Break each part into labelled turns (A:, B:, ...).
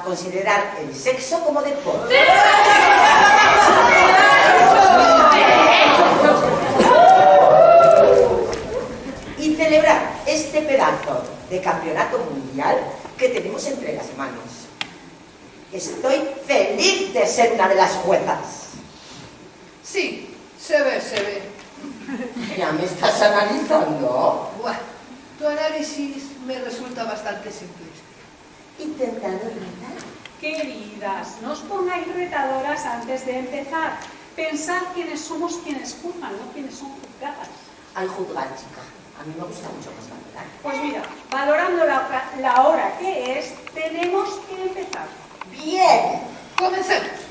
A: Considerar el sexo como deporte. Y celebrar este pedazo de campeonato mundial que tenemos entre las manos. Estoy feliz de ser una de las juezas.
B: Sí, se ve.
A: ¿Ya me estás analizando?
B: Bueno, tu análisis me resulta bastante simple.
A: Intentando retar.
C: Queridas, no os pongáis retadoras antes de empezar. Pensad quiénes somos quienes juzgan, no quienes son juzgadas.
A: Al juzgar, chica. A mí me gusta mucho más valorar.
C: Pues mira, valorando la hora que es, tenemos que empezar.
A: ¡Bien!
B: ¡Comencemos!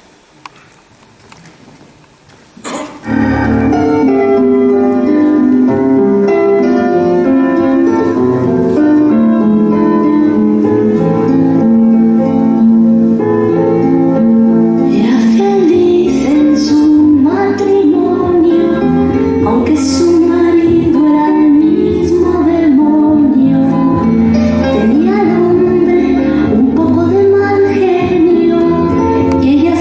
D: Ella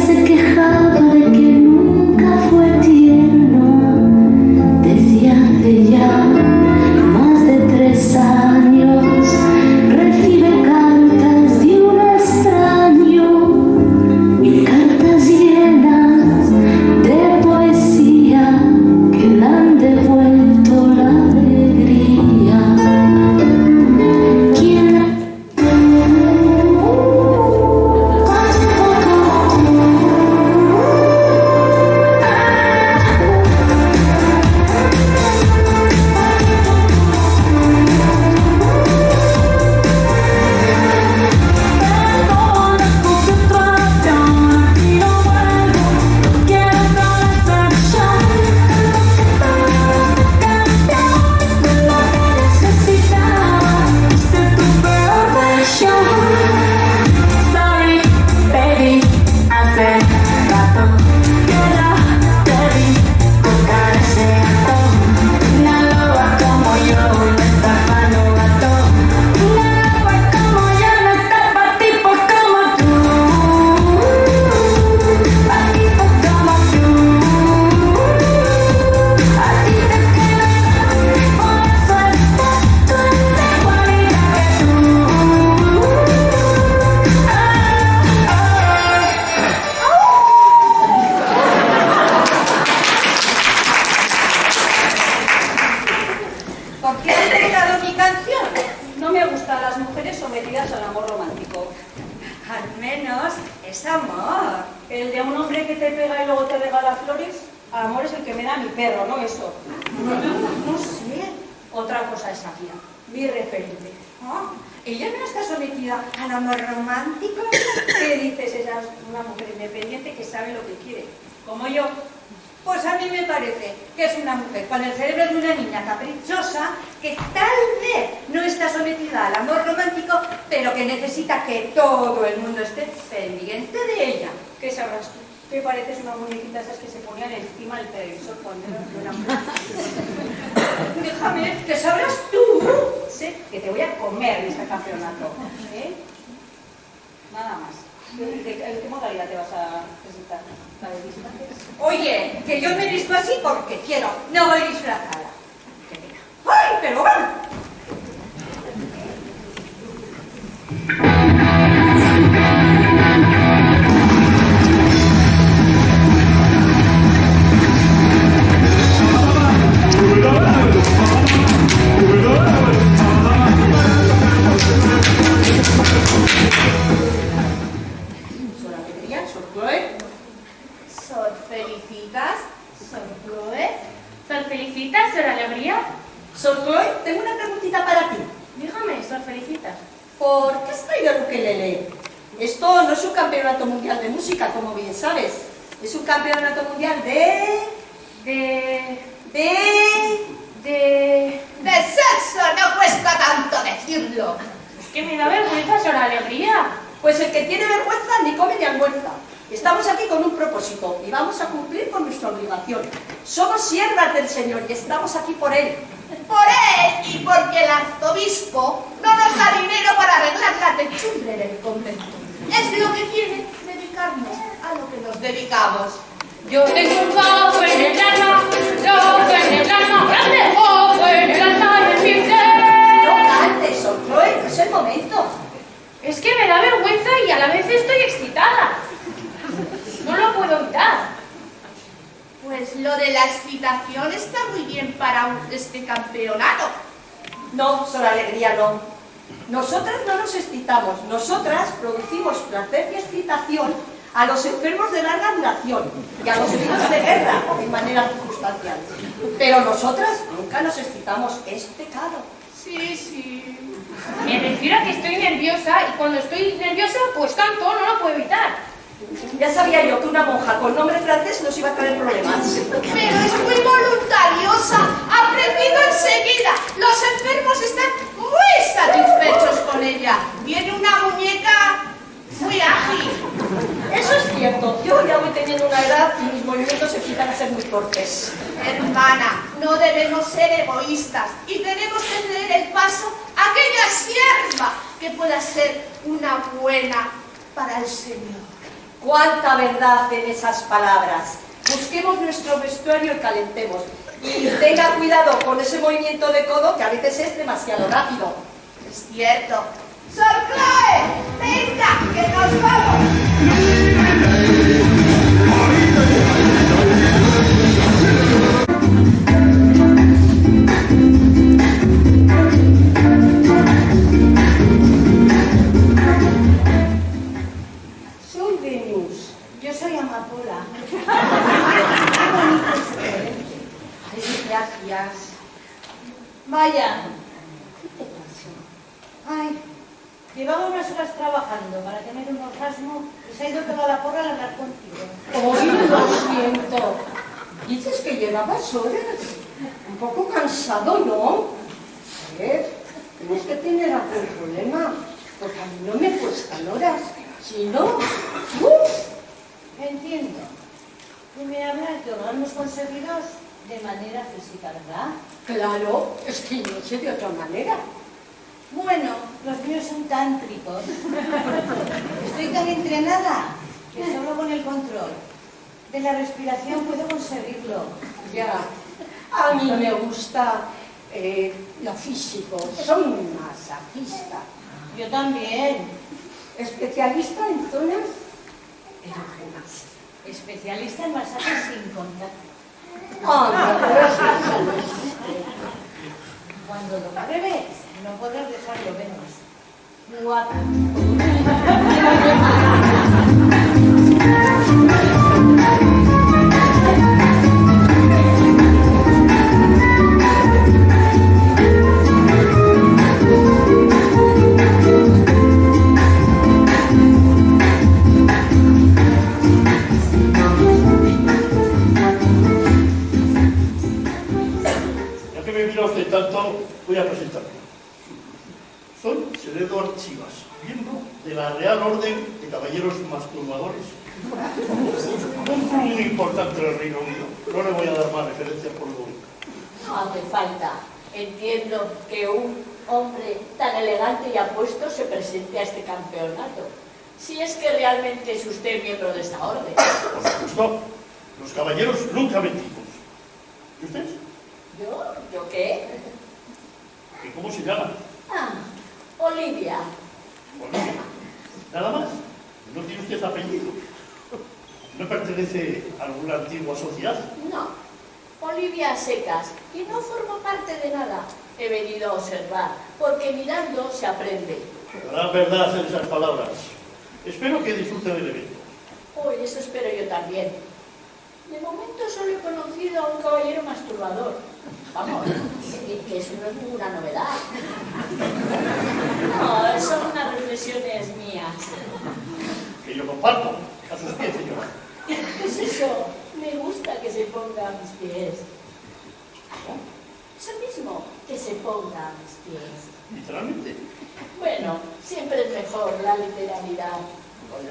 D: ¿quién ha dedicado mi canción?
C: No me gustan las mujeres sometidas al amor romántico.
D: Al menos es amor.
C: El de un hombre que te pega y luego te regala flores, amor es el que me da mi perro, no eso.
D: No sé.
C: Otra cosa es Safía, mi referente.
D: Oh, ¿ella no está sometida al amor romántico?
C: ¿Qué dices? Esa es una mujer independiente que sabe lo que quiere, como yo.
D: Pues a mí me parece que es una mujer con el cerebro de una niña caprichosa que tal vez no está sometida al amor romántico, pero que necesita que todo el mundo esté pendiente de ella.
C: ¿Qué sabrás tú? ¿Qué pareces una muñequita esas que se ponían encima del televisor cuando era una
D: Déjame, ¿qué sabrás tú?
C: Sé que te voy a comer en este campeonato. ¿Eh? Nada más. ¿En qué modalidad te vas a presentar? ¿La de disfraces?
D: Oye, que yo me he visto así porque quiero, no voy disfrazada. Qué pena. ¡Ay, pero bueno! Sor Alegría, Sor Chloe.
B: Sor Felicitas, Sor Chloe.
E: Sor Felicitas, Sor Alegría.
A: Sor Chloe, tengo una preguntita para ti.
E: Dígame, Sor Felicitas.
A: ¿Por qué has traído el ukelele? Esto no es un campeonato mundial de música, como bien sabes. Es un campeonato mundial
E: De
B: sexo no cuesta tanto decirlo.
E: Es que me da vergüenza, Sor Alegría.
A: Pues el que tiene vergüenza ni come ni almuerza. Estamos aquí con un propósito y vamos a cumplir con nuestra obligación. Somos siervas del Señor y estamos aquí por Él.
B: Por él y porque el arzobispo no nos da dinero para arreglar la techumbre del convento. Es lo que quiere dedicarnos a lo que nos dedicamos.
E: Yo tengo un ojo en el alma, ojo en el alma grande, ojo en el alma de mi ser.
A: No cantes, Sor Chloe, no es el momento.
E: Es que me da vergüenza y a la vez estoy excitada. No lo puedo evitar.
B: Pues lo de la excitación está muy bien para este campeonato.
A: No, Sor Alegría, no. Nosotras no nos excitamos. Nosotras producimos placer y excitación a los enfermos de larga duración y a los heridos de guerra de manera circunstancial. Pero nosotras nunca nos excitamos. Es pecado.
B: Sí, sí.
E: Me refiero a que estoy nerviosa y cuando estoy nerviosa pues canto, no lo puedo evitar.
A: Ya sabía yo que una monja con nombre francés nos iba a traer problemas.
B: Pero es muy voluntariosa. Aprendido enseguida. Los enfermos están muy satisfechos con ella. Tiene una muñeca muy ágil.
A: Eso es cierto. Yo ya voy teniendo una edad y mis movimientos empiezan a ser muy torpes.
B: Hermana, no debemos ser egoístas y tenemos que ceder el paso a aquella sierva que pueda ser una buena para el Señor.
A: Cuánta verdad en esas palabras. Busquemos nuestro vestuario y calentemos. Y tenga cuidado con ese movimiento de codo que a veces es demasiado rápido.
B: Es cierto. ¡Sor Chloe! ¡Venga, que nos vamos!
F: Soy Venus. Yo soy Amapola.
A: Ay, gracias.
F: Vaya. Ay, llevaba unas horas trabajando para tener un orgasmo y se ha ido toda la porra al hablar contigo.
A: Hoy lo siento. Dices que llevabas horas. Un poco cansado, ¿no? A ver, tienes que tener algún problema. Porque a mí no me cuestan horas. Si no,
F: Entiendo. Y me hablas de orgasmos conseguidos de manera física, ¿verdad?
A: claro, es que no sé de otra manera.
F: Bueno, los míos son tántricos. Estoy tan entrenada que solo con el control de la respiración puedo conseguirlo.
A: Ya, a mí me gusta lo físico. Soy masajista.
F: Yo también.
A: Especialista en zonas erógenas.
F: Especialista en masajes sin contacto.
A: Anda, pero eso no existe.
F: Cuando lo pruebes, no podrás dejarlo menos. Guapa.
G: Ya que me mira usted tanto, voy a presentarme. Soy Sir Edward Chivas, miembro de la Real Orden de Caballeros Masturbadores. Un club importante del Reino Unido. No le voy a dar más referencias por lo único.
A: No hace falta. Entiendo que un hombre tan elegante y apuesto se presente a este campeonato. Si es que realmente es usted miembro de esta orden.
G: Por supuesto, los caballeros nunca mentimos. ¿Y usted?
A: ¿Yo qué?
G: ¿Y cómo se llama?
A: Ah, Olivia.
G: Olivia. Nada más. ¿No tiene usted apellido? ¿No pertenece a alguna antigua sociedad?
A: No, Olivia secas, y no formo parte de nada. He venido a observar, porque mirando se aprende.
G: Habrá verdad en esas palabras. Espero que disfrute del evento.
A: Hoy eso espero yo también. De momento solo he conocido a un caballero masturbador. Vamos, que eso no es ninguna novedad. No, son unas reflexiones mías.
G: Que yo comparto. A sus pies, señora.
A: ¿Qué es eso? Me gusta que se ponga a mis pies. Eso mismo, que se ponga a mis pies.
G: Literalmente.
A: Bueno, siempre es mejor la literalidad.
G: Vaya.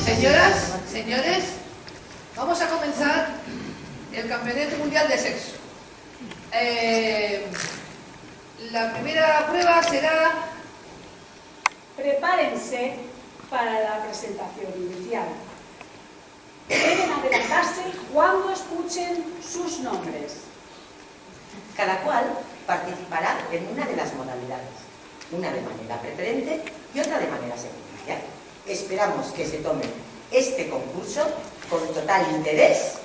B: Señoras, señores, vamos a comenzar el Campeonato Mundial de Sexo. La primera prueba será...
C: Prepárense para la presentación inicial. Deben adelantarse cuando escuchen sus nombres.
H: Cada cual participará en una de las modalidades, una de manera preferente y otra de manera secundaria. Esperamos que se tomen este concurso con total interés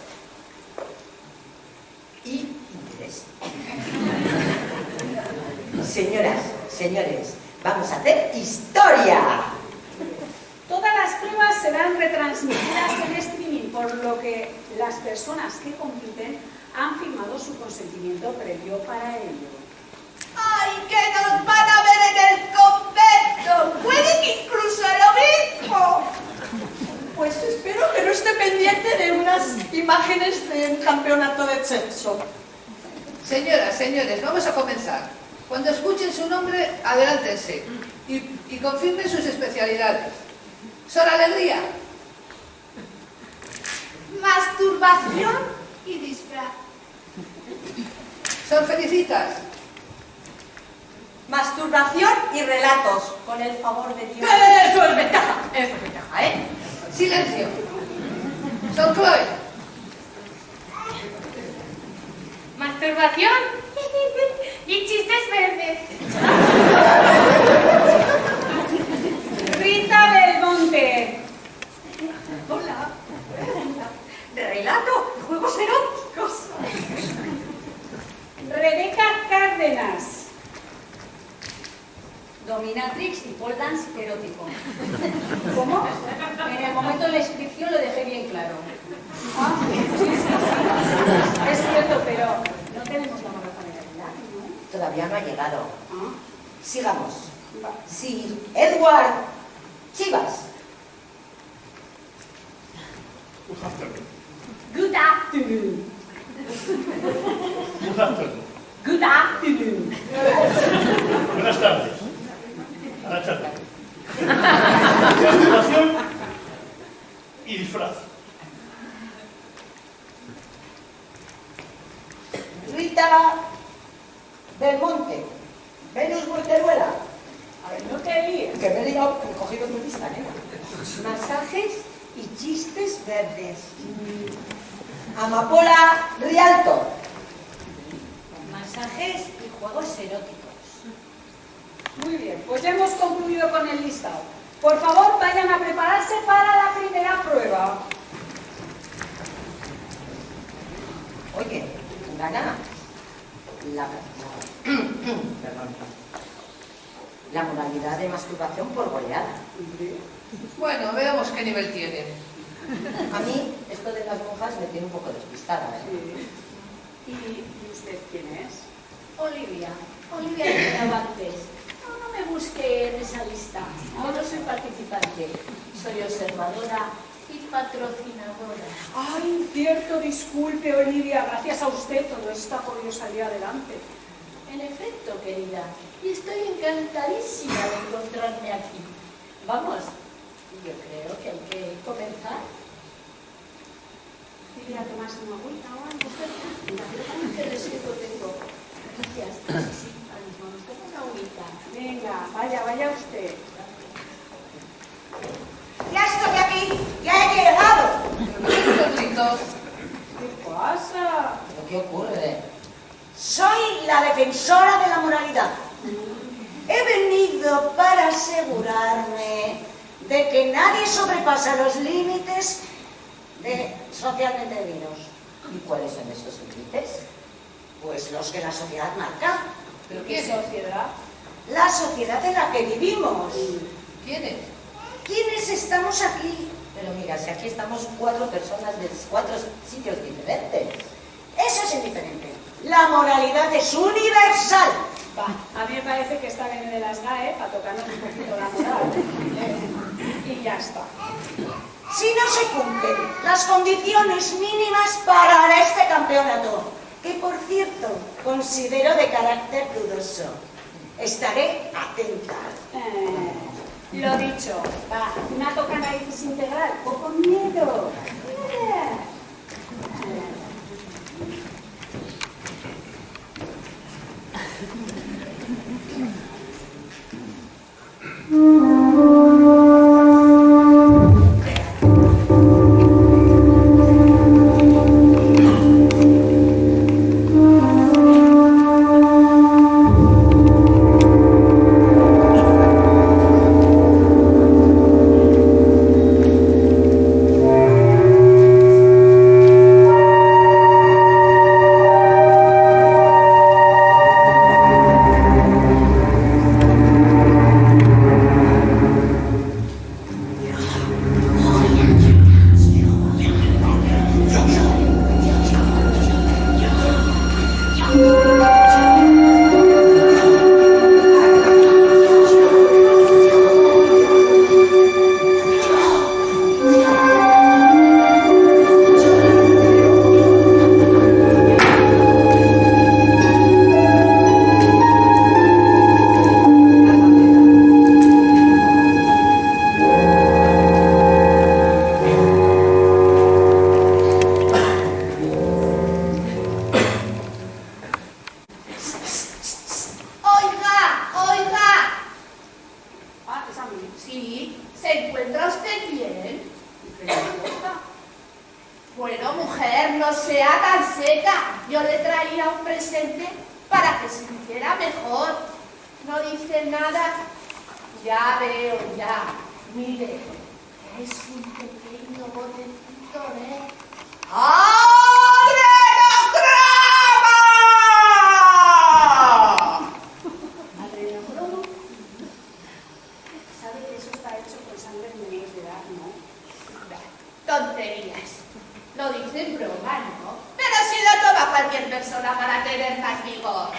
H: y interés. Señoras, señores, vamos a hacer historia.
C: Todas las pruebas serán retransmitidas en streaming, por lo que las personas que compiten han firmado su consentimiento previo para ello.
B: ¡Ay, que nos van a ver en el convento! ¡Puede que incluso el obispo!
A: Pues espero que no esté pendiente de unas imágenes de un campeonato de sexo.
B: Señoras, señores, vamos a comenzar. Cuando escuchen su nombre, adelántense y confirmen sus especialidades. Sor Alegría. Masturbación y disfraz. Sor Felicitas.
A: Masturbación y relatos, con el favor de Dios.
D: Eso es ventaja, ¿eh?
B: Silencio. Sor Chloe.
E: Masturbación y chistes verdes.
C: Rita Belmonte.
D: Hola. Relato, juegos eróticos.
C: Rebeca Cárdenas.
D: Dominatrix y pole dance erótico.
C: ¿Cómo?
D: En el momento de la inscripción lo dejé bien claro.
C: Ah, sí. Es cierto, pero no tenemos la mala familiaridad, ¿no?
H: Todavía no ha llegado.
C: Ah,
H: Sigamos.
C: va.
H: Sir Edward Chivas.
G: Good afternoon.
C: Good afternoon.
G: Good afternoon.
C: Good afternoon.
G: Buenas tardes. A la charla. Masturbación y disfraz.
H: Rita Belmonte. Venus Volteruela.
C: A ver, no te líes.
H: Que me he liado con sido muy lista, nena.
F: Masajes y chistes verdes.
H: Amapola Rialto.
F: Masajes y juegos eróticos.
C: Muy bien, pues ya hemos concluido con el listado. Por favor, vayan a prepararse para la primera prueba.
H: Oye, gana la modalidad de masturbación por goleada.
I: Bueno, veamos qué nivel tiene.
H: A mí esto de las monjas me tiene un poco despistada, ¿eh?
C: ¿Y usted quién es?
F: Olivia de Navantes. No me busque en esa lista. Yo no soy participante. Soy observadora y patrocinadora.
C: Ay, cierto, disculpe, Olivia. Gracias a usted todo esto ha podido salir adelante.
F: En efecto, querida. Y estoy encantadísima de encontrarme aquí. Vamos, yo creo que hay que comenzar.
C: ¿Quería tomarse una agüita o algo?
F: ¿Qué deseo tengo? Gracias. Sí, ahora mismo nos tomo una agüita.
C: Venga, vaya usted.
A: Ya estoy aquí, ya he llegado.
C: ¿Qué pasa?
H: ¿Pero qué ocurre?
A: Soy la defensora de la moralidad. He venido para asegurarme de que nadie sobrepasa los límites socialmente debidos.
H: ¿Y cuáles son esos límites?
A: Pues los que la sociedad marca.
I: ¿Pero
C: ¿Qué
I: quién es?
C: sociedad?
A: La sociedad en la que vivimos.
I: ¿Quién es?
A: ¿Quiénes estamos aquí?
H: Pero mira, si aquí estamos 4 personas de 4 sitios diferentes.
A: Eso es indiferente. La moralidad es universal.
C: Va, a mí me parece que esta viene de las GAE para tocarnos un poquito la moral. Y ya está.
A: Si no se cumplen las condiciones mínimas para este campeonato, que por cierto considero de carácter dudoso, estaré atenta.
C: Lo dicho, va, una tocanaíz integral, poco miedo.
B: Bueno, mujer, no sea tan seca. Yo le traía un presente para que se sintiera mejor. No dice nada. Ya veo, ya. Mire, es un pequeño botecito de... ¡Adrenocromo!
C: ¿Adrenocromo? ¿Sabe que eso está hecho con sangre de menores de edad, no?
B: Tonterías. Lo dice en broma, ¿no? Pero si lo toma cualquier persona para tener más vigor.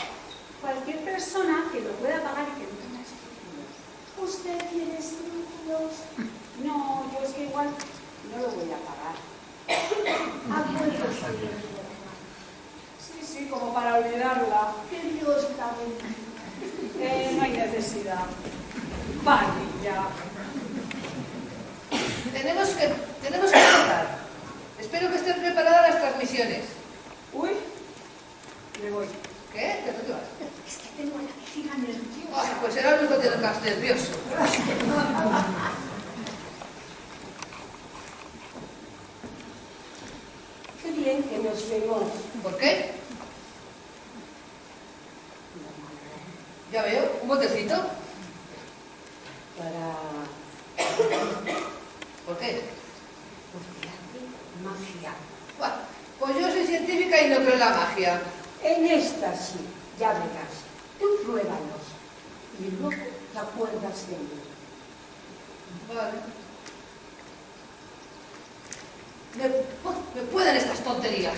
C: Cualquier persona que lo pueda pagar y que no tenga escrúpulos. ¿Usted tiene escrúpulos? No, yo es que igual no lo voy a pagar. Sí, como para olvidarla.
B: Que Dios la bendiga.
C: No hay necesidad. Vaya.
I: Tenemos que empezar. Espero que estén preparadas las transmisiones.
C: Uy, me voy.
I: ¿Qué? ¿De dónde vas?
C: Es que tengo la vejiga nerviosa.
I: Ay, pues era lo único que te nervioso.
C: Pues vemos.
I: ¿Por qué? Ya veo, un botecito. ¿Por qué?
C: Porque hace magia.
I: Bueno, pues yo soy científica y no creo en la magia.
C: En esta sí, ya verás. Tú pruébalos. Y luego te acuerdas de mí.
I: Vale. Me pueden estas tonterías.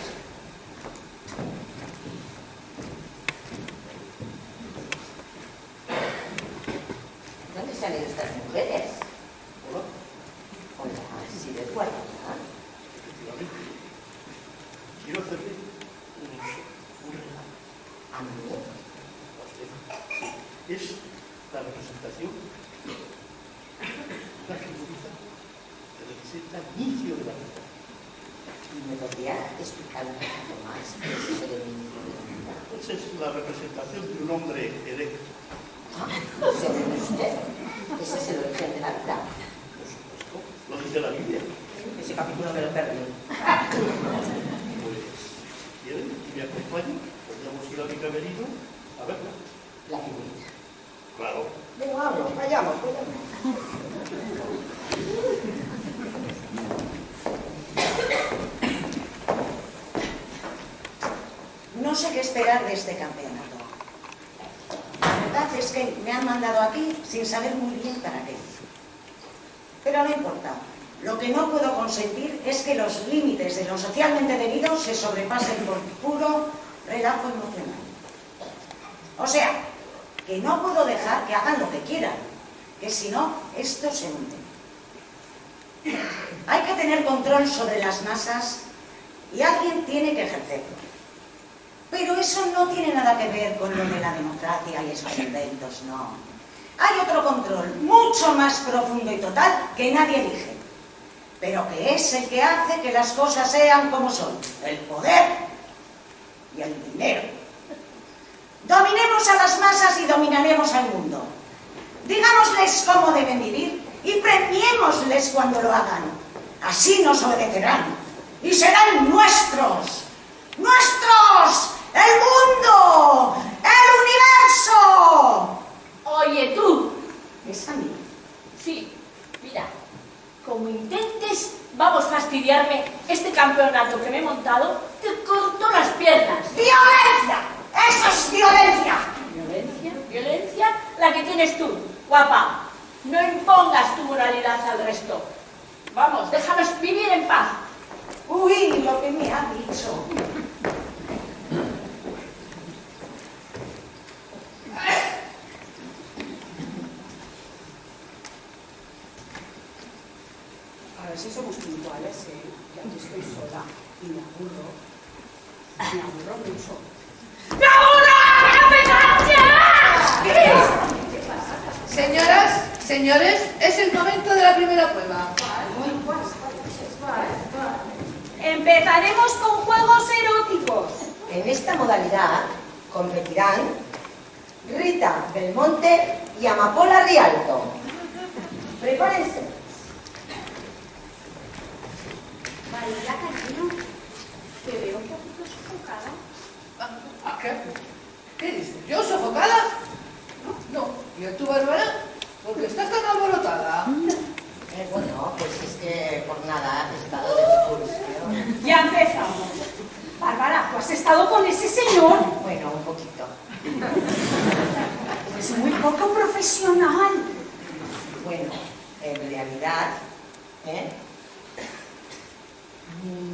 H: ¿Dónde salen estas mujeres?
G: Hola,
H: Hola, sí recuerdo, ¿verdad?
G: efectivamente. Quiero hacerle un regalo.
H: ¿A mí?
G: A usted. Sí. Es la representación de una figurita que representa el inicio de la vida.
H: ¿Me podría explicar un poquito más qué es eso de mi vida?
G: Pues es la representación de un hombre erecto.
H: ¿Según usted? Ese es el origen de la vida.
G: Por supuesto, lo dice la Biblia.
H: Ese capítulo me lo perdí.
G: Pues, si quieren y me acompañan, podríamos ir a mi camerino a verla.
H: La figurita.
G: Claro.
H: Vayamos.
F: No sé qué esperar de este campeonato. La verdad es que me han mandado aquí sin saber muy bien para qué. Pero no importa. Lo que no puedo consentir es que los límites de lo socialmente debido se sobrepasen por puro relajo emocional. O sea, que no puedo dejar que hagan lo que quieran, que si no, esto se hunde. Hay que tener control sobre las masas y alguien tiene que ejercerlo. Pero eso no tiene nada que ver con lo de la democracia y esos inventos, no. Hay otro control mucho más profundo y total que nadie elige, pero que es el que hace que las cosas sean como son: el poder y el dinero. Dominemos a las masas y dominaremos al mundo. Digámosles cómo deben vivir y premiémosles cuando lo hagan. Así nos obedecerán y serán nuestros. ¡Nuestros! ¡El mundo! ¡El universo!
C: Oye, tú.
F: ¿Es a mí?
C: Sí, mira, como intentes, vamos a fastidiarme este campeonato que me he montado, te corto las piernas.
F: ¡Violencia! ¡Eso es violencia!
C: Violencia, la que tienes tú, guapa. No impongas tu moralidad al resto. Vamos, déjanos vivir en paz.
F: Uy, lo que me ha dicho.
C: A ver si somos puntuales, ya que estoy sola y me aburro. Me aburro mucho.
E: ¡Me aburro! ¡Me apetece!
I: Señoras, señores, es el momento de la primera prueba.
C: Empezaremos con juegos eróticos.
H: En esta modalidad competirán Rita Belmonte y Amapola Rialto. Prepárense.
C: María Cayeno, te veo un poquito sofocada.
I: ¿Qué dices? ¿Yo sofocada? No. ¿Y tú, Bárbara? ¿Por qué estás tan alborotada?
H: Bueno, pues es que por nada he estado de excursión.
C: Ya empezamos. Bárbara, ¿tú has estado con ese señor?
H: Bueno, un poquito.
C: Es muy poco profesional.
H: Bueno, en realidad,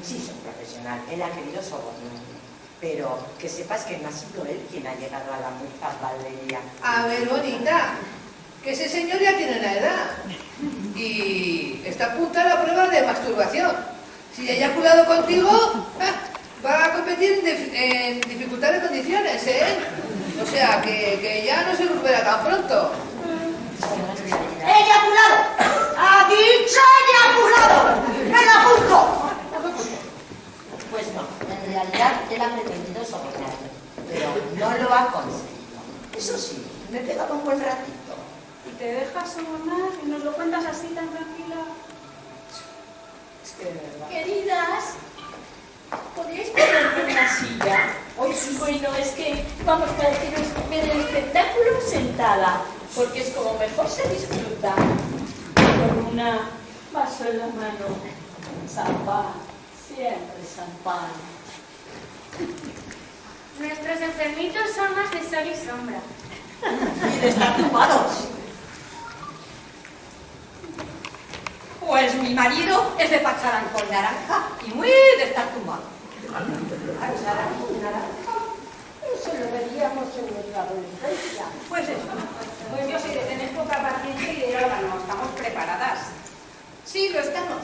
H: sí soy profesional. Él ha querido sobornarme. Pero que sepas que no ha sido él quien ha llegado a la municipalidad.
I: A ver, bonita, que ese señor ya tiene la edad y está a punto a la prueba de masturbación. Si ha eyaculado contigo, va a competir en dificultad de condiciones, ¿eh? O sea, que ya no se recupera tan pronto.
F: ¡Eyaculado! ¡Ha dicho eyaculado! ¡Me la apunto!
H: Pues no, en realidad él ha pretendido sobornarme, pero no lo ha conseguido. Eso sí, me he pegado un buen ratito.
C: ¿Y te dejas sobornar y nos lo cuentas así tan tranquila? Es que de verdad.
B: Queridas, ¿podríais poner
A: una silla. Hoy bueno, es que vamos a deciros ver el espectáculo sentada, porque es como mejor se disfruta. Con una vaso en la mano, champán, siempre champán.
E: Nuestros enfermitos son más de sol y sombra.
A: Y de estar tumbados.
D: Pues mi marido es de pacharán con naranja y muy de estar tumbado.
A: Pacharán con naranja. Eso lo veríamos en nuestra adolescencia.
D: Pues eso.
C: Pues yo soy de tener poca paciencia y de órgano, estamos preparadas.
D: Sí, lo estamos.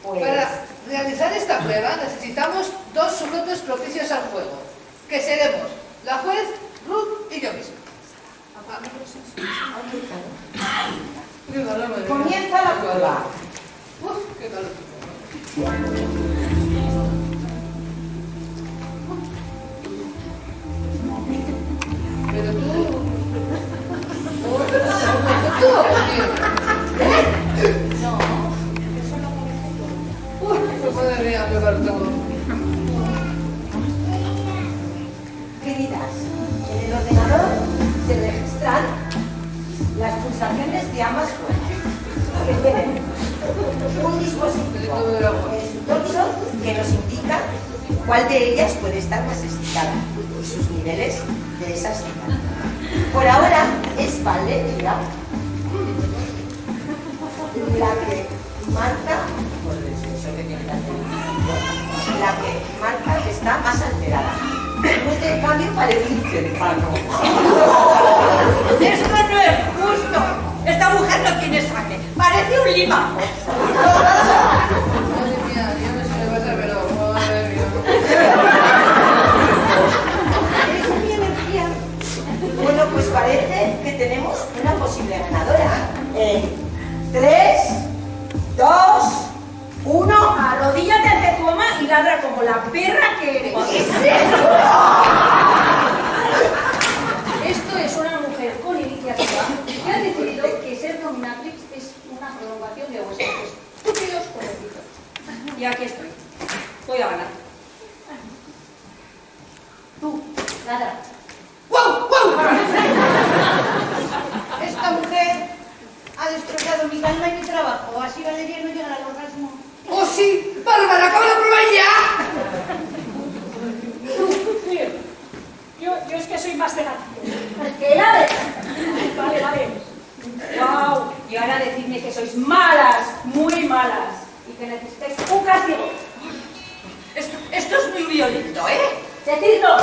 F: Pues,
I: Para realizar esta prueba necesitamos 2 sujetos propicios al juego, que seremos la juez, Ruth y yo mismo. Qué calor, madre mía.
F: comienza la prueba.
I: Uf, qué calor. Pero tú... Madre mía, qué calor tengo.
H: Queridas, en el ordenador se registran las pulsaciones de ambas cuerdas, que tienen un dispositivo tocho que nos indica cuál de ellas puede estar más excitada y sus niveles de esa excitación. Por ahora es Valeria la que marca, por el exceso que tiene la que marca que está más alterada. Ruth, en cambio, parece un cercano.
D: Esto no es justo. Esta mujer no tiene sangre. Parece un limazo.
I: Madre mía, yo no sé qué pasa, pero madre mía.
H: ¿Es mi energía? Bueno, pues parece que tenemos una posible ganadora. 3, 2, 1.
C: Arrodíllate ante tu mamá y ladra como la perra que eres.
H: ¿Qué es eso?
C: Esto es una mujer con iniciativa que ha decidido que ser dominatrix es una prolongación de vuestros estúpidos coletitos. Y aquí estoy. Voy a ganar.
A: Tú, nada.
H: ¡Wow! ¡Wow! Esta mujer ha destrozado mi calma y mi trabajo. Así Valeria no llegará al orgasmo.
I: ¡Oh, sí! ¡Bárbara, acaba la prueba ya!
C: Yo es que soy más de gatillo.
A: ¿Qué la ves?
C: Vale, vale. ¡Wow! Y ahora decidme que sois malas, muy malas. Y que necesitáis un castigo.
D: Esto es muy violento, ¿eh?
A: Decidlo.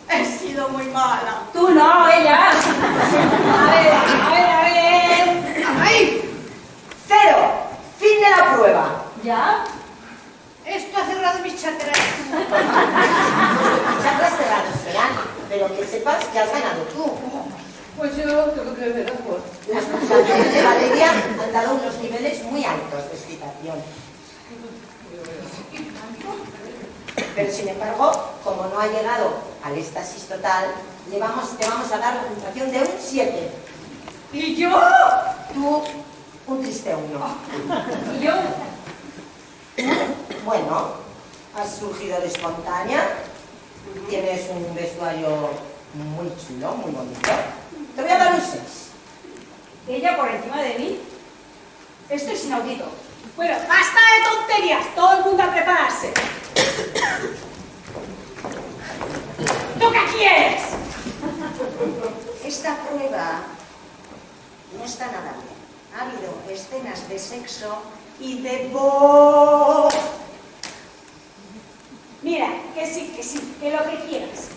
D: He sido muy mala.
C: Tú no, ella. A ver.
I: ¡Ay!
H: 0. Fin de la prueba.
A: ¿Ya?
H: Esto ha cerrado mis chakras. Chakras cerrados serán, pero que sepas que has ganado tú.
I: Pues yo creo que verás, pues.
H: Las pulsaciones de Valeria han dado unos niveles muy altos de excitación. Pero sin embargo, como no ha llegado al éxtasis total, te vamos a dar la puntuación de un 7.
D: ¿Y yo?
H: Tú, un triste 1.
D: ¿Y yo?
H: Bueno, has surgido de espontánea, tienes un vestuario muy chulo, muy bonito. Te voy a dar un 6.
C: Ella por encima de mí. Esto es inaudito. Bueno, basta de tonterías. Todo el mundo a prepararse. ¿Tú qué quieres?
F: Esta prueba no está nada bien. Ha habido escenas de sexo y de voz.
C: Mira, que sí, que lo que quieras.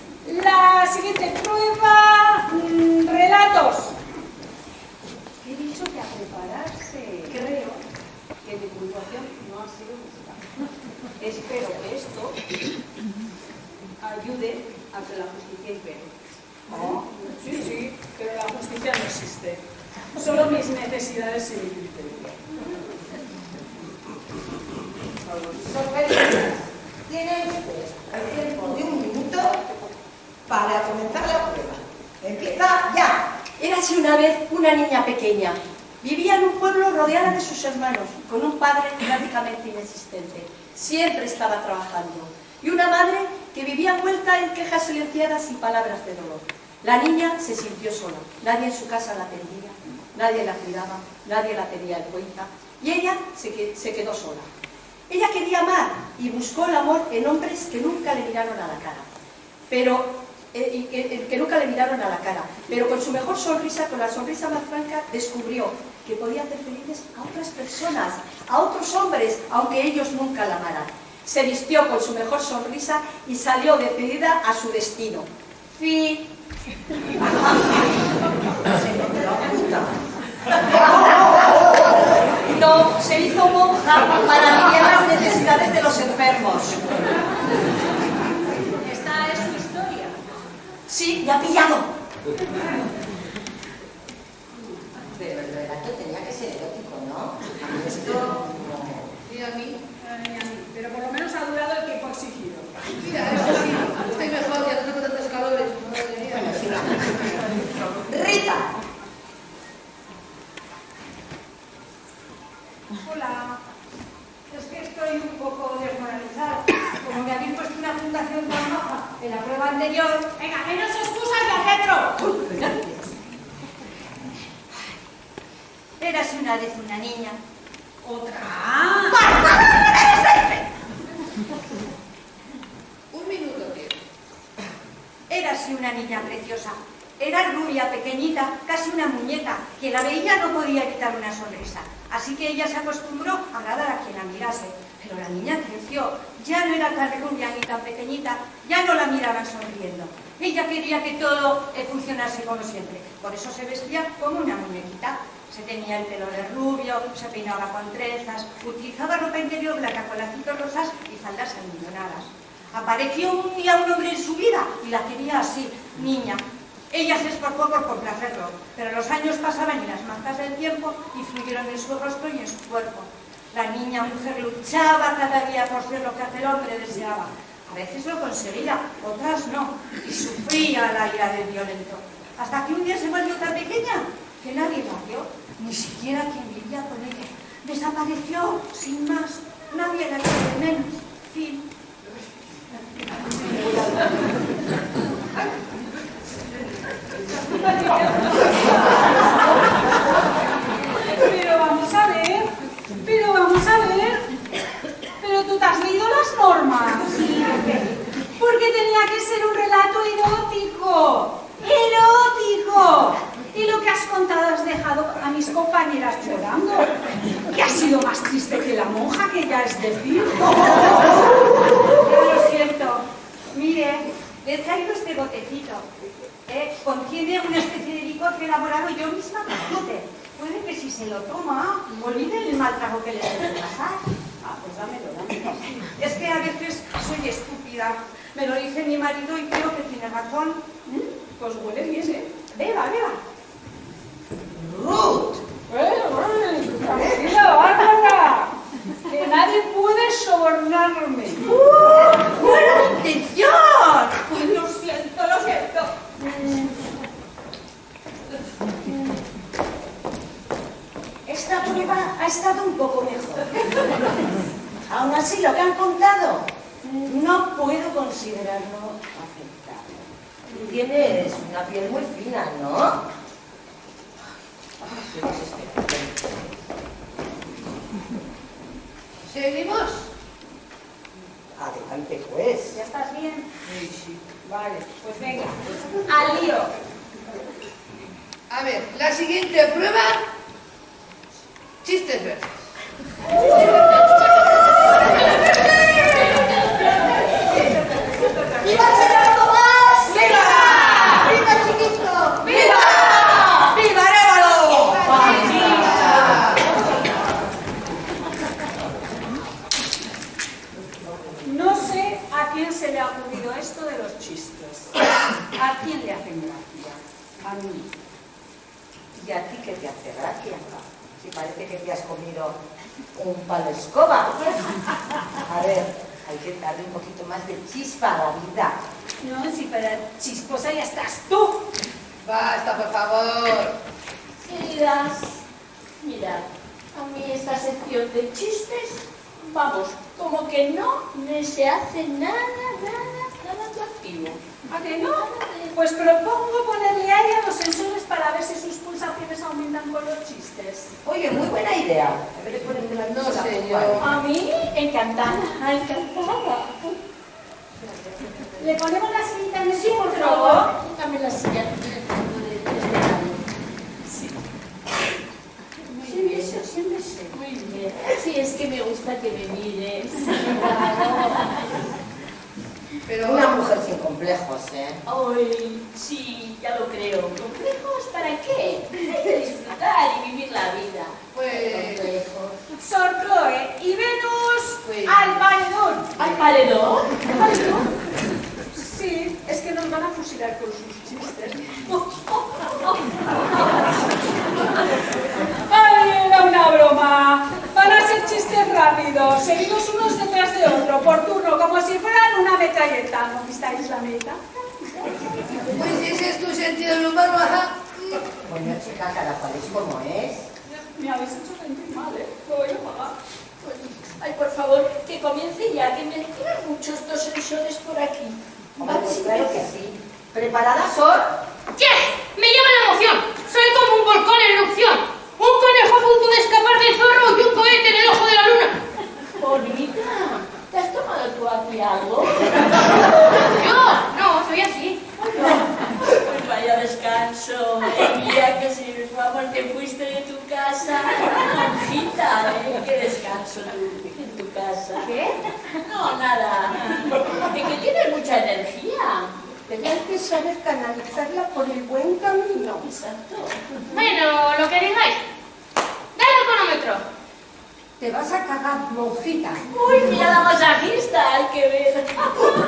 C: La siguiente prueba, relatos. He dicho que a prepararse. Creo que mi puntuación no ha sido justa. Espero que esto ayude a que la justicia impere. ¿Oh? Sí, pero la justicia no existe. Solo mis necesidades y mi criterio.
H: Tiene usted el tiempo de 1 minuto para comenzar la prueba. Empieza ya.
A: Érase una vez una niña pequeña. Vivía en un pueblo rodeada de sus hermanos, con un padre prácticamente inexistente. siempre estaba trabajando. Y una madre que vivía envuelta en quejas silenciadas y palabras de dolor. La niña se sintió sola, nadie en su casa la atendía, nadie la cuidaba, nadie la tenía en cuenta, y ella se quedó sola. Ella quería amar y buscó el amor en hombres que nunca le miraron a la cara, pero con su mejor sonrisa, con la sonrisa más franca, descubrió que podía hacer felices a otras personas, a otros hombres, aunque ellos nunca la amaran. Se vistió con su mejor sonrisa y salió decidida a su destino. Fin. No, se hizo monja para aliviar las necesidades de los enfermos.
C: Esta es su historia.
A: Sí, me ha pillado.
H: Pero el relato tenía que ser erótico, ¿no? Esto no.
I: Y a mí,
C: Pero por lo menos ha durado el tiempo exigido.
I: mira, eso sí, estoy mejor, ya no tengo tantos calores. Madre mía.
A: Rita.
D: Hola, es que estoy un poco desmoralizada. Como me habéis puesto una puntuación tan baja en la prueba anterior.
C: Venga, menos excusas de centro.
D: Érase una vez una niña.
C: Otra.
I: Un minuto, tío.
D: Érase una niña preciosa. Era rubia, pequeñita, casi una muñeca. Quien la veía no podía evitar una sonrisa. Así que ella se acostumbró a agradar a quien la mirase. Pero la niña creció. Ya no era tan rubia ni tan pequeñita. Ya no la miraban sonriendo. Ella quería que todo funcionase como siempre. Por eso se vestía como una muñequita. Se tenía el pelo de rubio, se peinaba con trenzas, utilizaba ropa interior blanca con lacitos rosas y faldas almidonadas. Apareció un día un hombre en su vida y la quería así, niña. Ella se esforzó por complacerlo, pero los años pasaban y las marcas del tiempo influyeron en su rostro y en su cuerpo. La niña mujer luchaba cada día por ser lo que aquel hombre deseaba. A veces lo conseguía, otras no, y sufría la ira del violento. Hasta que un día se volvió tan pequeña que nadie la vio, ni siquiera quien vivía con ella. Desapareció, sin más, nadie la echó de menos. Fin.
C: Pero vamos a ver. Pero tú te has leído las normas. Porque tenía que ser un relato erótico. ¡Erótico! Y lo que has contado has dejado a mis compañeras llorando. Que ha sido más triste que la monja, que ya es decir.
D: Yo lo siento. Mire, le traigo este botecito. Contiene una especie de licor que he elaborado yo misma con gluten. Puede que si se lo toma, olvide el mal trago que le suele pasar.
C: Ah, pues dámelo.
D: Es que a veces soy estúpida. Me lo dice mi marido y creo que tiene razón.
C: Pues huele bien, ¿eh? Beba.
H: ¡Ruth!
C: Tranquila, Bárbara. Que nadie puede sobornarme.
D: ¡Buena intención! Ay, lo siento.
F: Esta prueba ha estado un poco mejor. Aún así, lo que han contado no puedo considerarlo aceptable.
H: Tú tienes una piel muy fina, ¿no?
I: ¿Seguimos?
H: Adelante, pues.
C: ¿Ya estás bien?
I: Sí.
C: Vale, pues venga. Al lío.
I: A ver, la siguiente prueba. Chistes verdes.
F: ¡Viva el señor Tomás! ¡Viva! ¡Viva chiquito!
D: ¡Viva! ¡Viva Arévalo!
C: No sé a quién se le ha ocurrido esto de los chistes. ¿A quién le hacen gracia? A mí.
H: ¿Y a ti qué te hace gracia? Si parece que te has comido un palo de escoba. A ver, hay que darle un poquito más de chispa a la vida.
C: No, si para chisposa ya estás tú.
I: Basta, por favor.
A: Queridas, mirad, a mí esta sección de chistes, vamos,
B: como que no se hace nada atractivo.
C: ¿A que no? Pues propongo ponerle aire a los sensores para ver si sus pulsaciones aumentan con los chistes.
H: Oye, muy buena idea. En vez de ponerte la
I: No
H: cosa,
I: sé
H: pues,
I: yo.
H: vale.
C: A mí, encantada, encantada. ¿Le ponemos la sillita en el sí, por favor?
B: Dame la silla. Muy bien. Sí, es que me gusta que me mires.
I: Pero
H: Una mujer sin complejos, ¿eh?
B: Ay, sí, ya lo creo. ¿Complejos para qué? Hay que disfrutar y vivir la vida.
I: pues...
B: Complejos.
C: Sor Chloe y Venus
I: Pues-
C: al paredón.
B: ¿Al paredón?
C: Sí, es que nos van a fusilar con sus chistes. ¡Ay, era una broma! Van a ser chistes rápidos, seguidos unos detrás de otro, por turno, como si fueran una metralleta. ¿No visteis la meta?
I: Pues si ese es tu sentido del humor, ajá.
H: Bueno, chica, cada cual es como es.
C: Me habéis hecho sentir mal, ¿eh? Lo voy a pagar.
B: Ay, por favor, que comience ya, que me tiran muchos estos sensores por aquí.
H: Hombre, pues claro que sí. ¿Preparada, Sor?
E: ¡Yes! ¡Me llama la emoción! ¡Soy como un volcán en erupción! ¡Un conejo a punto de escapar del zorro y un cohete en el ojo de la luna!
B: Bonita, ¿te has tomado tú aquí algo?
E: ¡Yo! No, soy así.
B: Pues vaya descanso. El día que si nos vamos te fuiste de tu casa. Hijita, qué descanso tú en tu casa.
A: ¿Qué?
B: No, nada. De que tienes mucha energía.
A: Pero hay que saber canalizarla por el buen camino.
B: Exacto.
E: Bueno, lo que digáis. ¡Dale al cronómetro!
A: Te vas a cagar, monjita.
B: Uy, mira la masajista, hay que ver.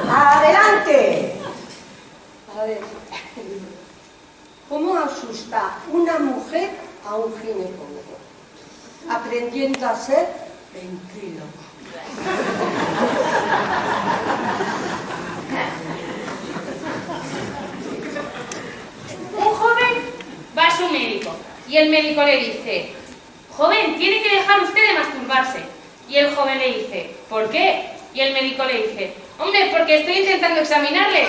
A: ¡Adelante! A ver, ¿cómo asusta una mujer a un ginecólogo? Aprendiendo a ser ventríloco.
E: Un joven va a su médico y el médico le dice: joven, tiene que dejar usted de masturbarse. Y el joven le dice: ¿por qué? Y el médico le dice: hombre, porque estoy intentando examinarle.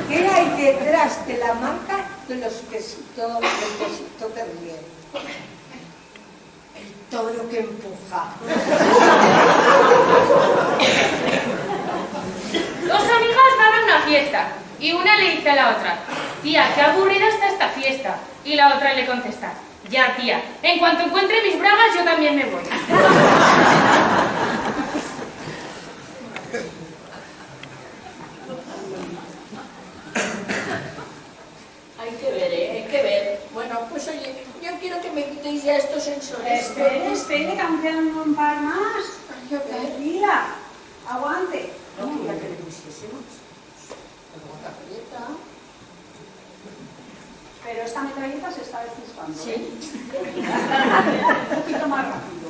A: ¿Qué hay detrás de la marca de los quesitos del quesito de riel? El toro que empuja.
E: Dos amigas van a una fiesta y una le dice a la otra: tía, qué aburrida está esta fiesta. Y la otra le contesta: ya, tía, en cuanto encuentre mis bragas yo también me voy.
B: Hay que ver, hay que ver. Bueno, pues oye, yo quiero que me quitéis ya estos sensores.
C: Espere, espere, que aún quedan un par más.
B: Ay, ok.
C: Tranquila, aguante.
H: No quería que le pusiésemos.
C: Pero esta metralleta se está desgustando.
B: Sí.
C: Un poquito más rápido.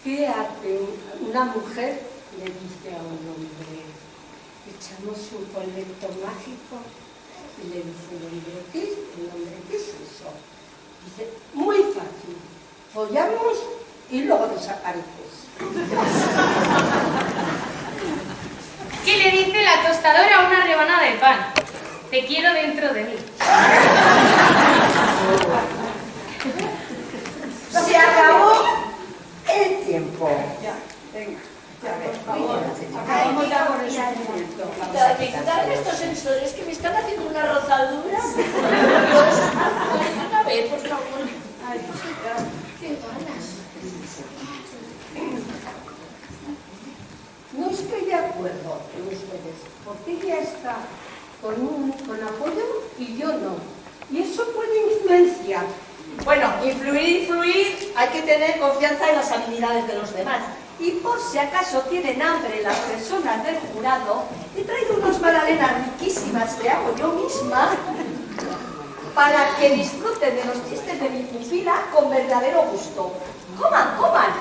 A: ¿Qué hace una mujer? Le dice a un hombre: echamos un polvito mágico. Y le dice el hombre: ¿qué es? El hombre: ¿qué es eso? Dice: muy fácil. Follamos y luego desapareces.
E: ¿Qué le dice la tostadora a una rebanada de pan? Te quiero dentro de mí.
A: Se acabó el tiempo.
C: Ya, venga.
A: A ver,
C: Por favor,
A: acabamos
C: acabamos
A: de
C: de
A: aborrecimiento.
B: Quitarme estos sensores que me están haciendo una rozadura. A ver, por favor.
C: Ay,
B: Qué ganas.
A: No estoy de acuerdo con ustedes, porque ella está con apoyo y yo no. Y eso puede influenciar.
F: Bueno, influir, hay que tener confianza en las habilidades de los demás.
A: Y por si acaso tienen hambre las personas del jurado, he traído unas magdalenas riquísimas que hago yo misma para que disfruten de los chistes de mi pupila con verdadero gusto. ¡Coman, coman!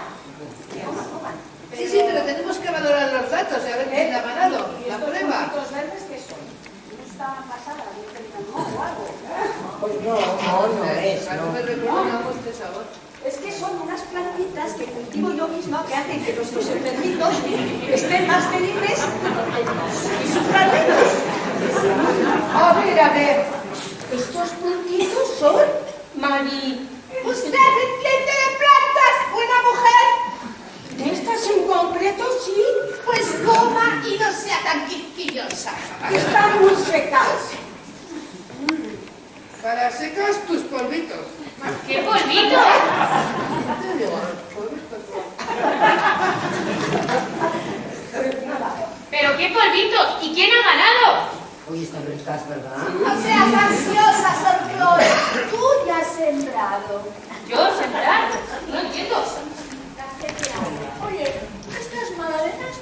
A: ¡Coman, coman!
I: Sí, sí, pero tenemos que valorar los datos y a ver quién ha ganado.
C: ¿y
I: La
C: estos
I: prueba.
C: puntitos verdes qué son? ¿No está pasada? ¿No o algo?
F: Pues no es,
I: No
F: no.
I: me recuerda este sabor.
A: Es que son unas plantitas que cultivo yo misma que hacen que nuestros enfermitos estén más felices y sufran menos. A ver, estos puntitos son mani.
B: ¿Usted entiende de plantas, buena mujer?
A: De estas en concreto sí,
B: Pues coma y no sea tan quisquillosa.
A: están muy secas.
I: Para secas tus polvitos.
E: ¡Qué polvito! ¿Pero qué polvito? ¿Y quién ha ganado?
F: Uy, están ricas, ¿verdad?
B: No seas ansiosa, Sor Flora. Tú ya has sembrado.
E: ¿Yo sembrar? No entiendo.
C: Oye, estas magdalenas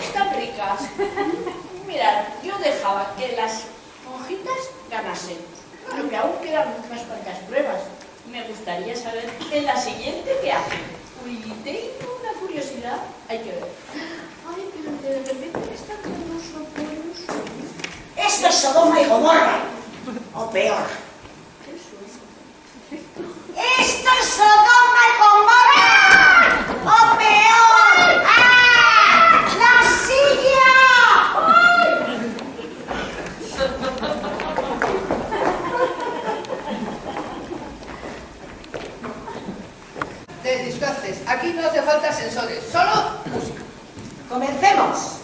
C: están ricas. Mirad, yo dejaba que las monjitas ganasen. Claro que aún quedan unas cuantas pruebas. Me gustaría saber en la siguiente qué hacen. Uy, tengo una curiosidad. Hay que ver. Ay, pero de repente me están dando soporos.
F: Esto es Sodoma y Gomorra. O peor. ¡Esto es Sodoma y Gomorra! ¡O peor! ¡Ah! ¡La silla!
I: Te disfraces. Aquí no hace falta sensores, solo música.
F: Comencemos.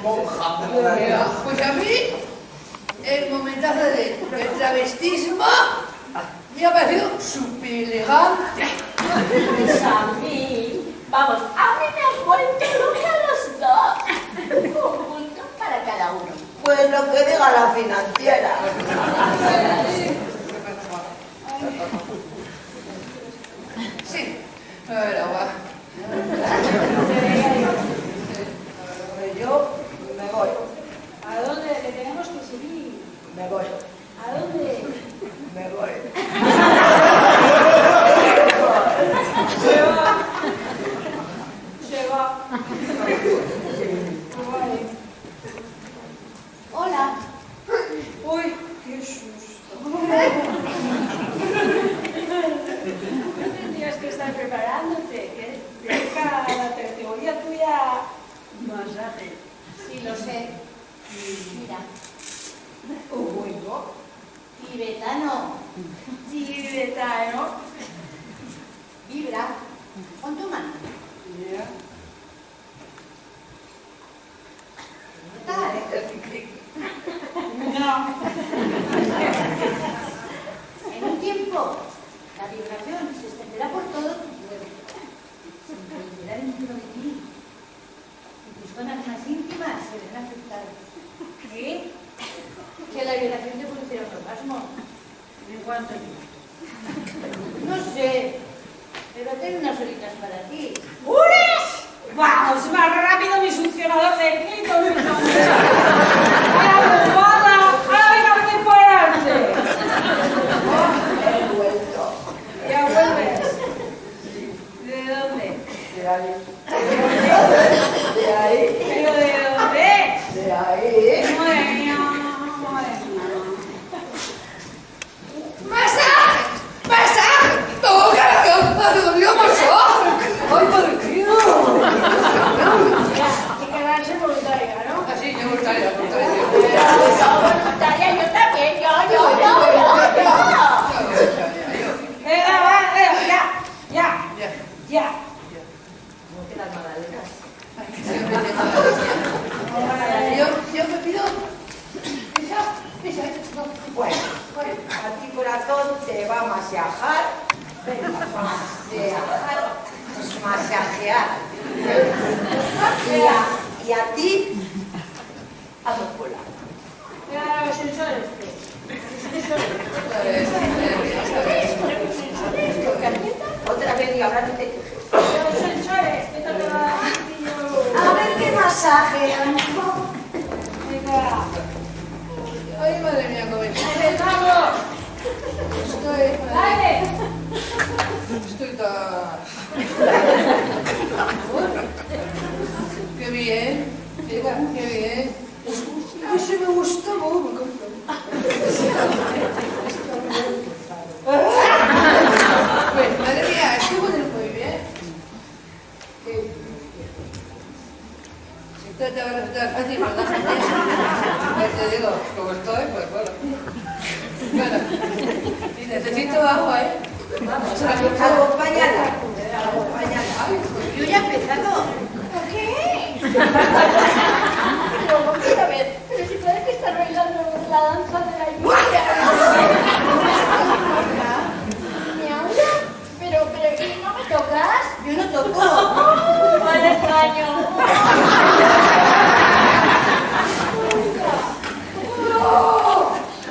F: monja.
I: Pues a mí, el momentazo del travestismo me ha parecido súper elegante.
B: Pues a mí, vamos, a mí me han vuelto loca los dos. Un punto para cada uno.
F: Pues lo que diga la financiera.
I: Sí, pero va.
F: Yo me voy,
C: ¿A dónde le tenemos que seguir?
F: me voy,
C: ¿A dónde?
F: me voy.
C: Se va. Se va. Vale.
B: Hola.
C: Uy, qué susto. Tendrías que estar preparándote, que dedica a la categoría tuya masaje.
B: Sí, lo sé. Mira.
C: Bueno,
B: Tibetano.
C: tibetano.
B: Vibra. Con tu mano.
C: Ya. No.
B: En un tiempo, la vibración se extenderá por todo tu cuerpo. Se introducirá dentro de ti. Y tus zonas más íntimas se verán afectadas.
C: ¿Qué?
B: Que la vibración te producirá un orgasmo.
C: ¿En cuánto tiempo?
B: No sé, pero tengo unas horitas para ti.
C: ¡Ures! ¡Vamos, más rápido mi succionador de clítoris! ¡Vaya bobada! ¡Ahora venga a recuperarte!
F: He vuelto.
C: ¿Ya vuelves? ¿De dónde?
F: De ahí.
C: ¿Pero de dónde?
F: De ahí.
C: Bueno.
I: ¡Masaje! ¡Masaje! ¡Oh, carajo! ¡Me dolió masaje! ¡Ay, padre mío!
C: Hay que darse voluntaria, ¿no?
I: Así, yo voluntaria.
B: Voluntaria, yo también, yo.
C: Venga, va, ya.
H: ¿Cómo que las magdalenas?
I: Yo me pido...
F: Bueno, a ti corazón te va a masajar. Masajear. Y a ti, a muscular.
C: Venga, los sensores.
F: Otra vez y hablando de...
C: Los sensores, ¿qué tal te va?
F: A ver qué masaje, amigo.
C: Venga,
I: Ay, madre mía, cómo
C: empezamos. Dale.
I: estoy tan... ¡Qué bien! Mira, qué bien. Ay, sí me gusta, me encanta. Pues, madre mía, es que huele muy bien. Esto te va a resultar fácil, ¿verdad, gente? Ya te digo, como estoy, pues bueno. Bueno, y necesito agua, ¿eh?
F: Vamos, acompáñala.
B: Yo ya he empezado.
C: ¿Qué?
B: Pero vamos a ver, pero si parece que está bailando la danza de la lluvia. ¿Me habla? Pero, ¿y no me tocas?
F: Yo no toco.
B: ¡Vale, extraño!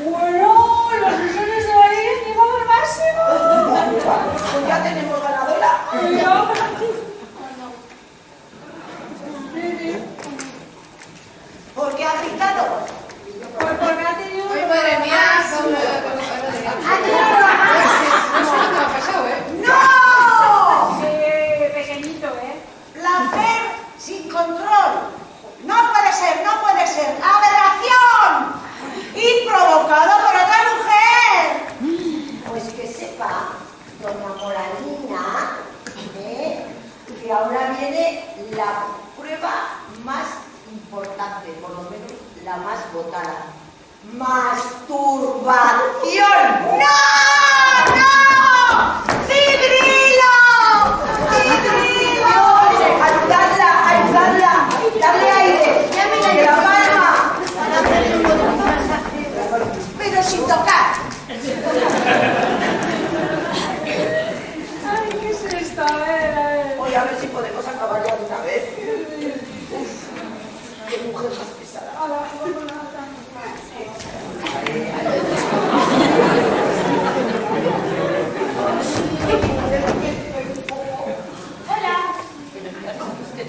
C: Bueno, los sensores de Valeria llevan al máximo.
F: Pues ya tenemos ganadora. ¿Por qué ha gritado?
C: Porque ha tenido...
I: Ay, madre mía, ¿cómo no sé lo que me ha pasado, ¿eh?
F: ¡No!
C: Sí, pequeñito, ¿eh?
F: Placer sin control. No puede ser, no puede ser. ¡Aberración! Y provocado por otra mujer. Pues que sepa, doña Moralina, que ahora viene la prueba más importante, por lo menos la más votada. ¡Masturbación! ¡No! ¡No! ¡Cibrilo! ¡Cibrilo! ¡Ayudadla! ¡Ayudadla! ¡Dale aire! ¡Llamen a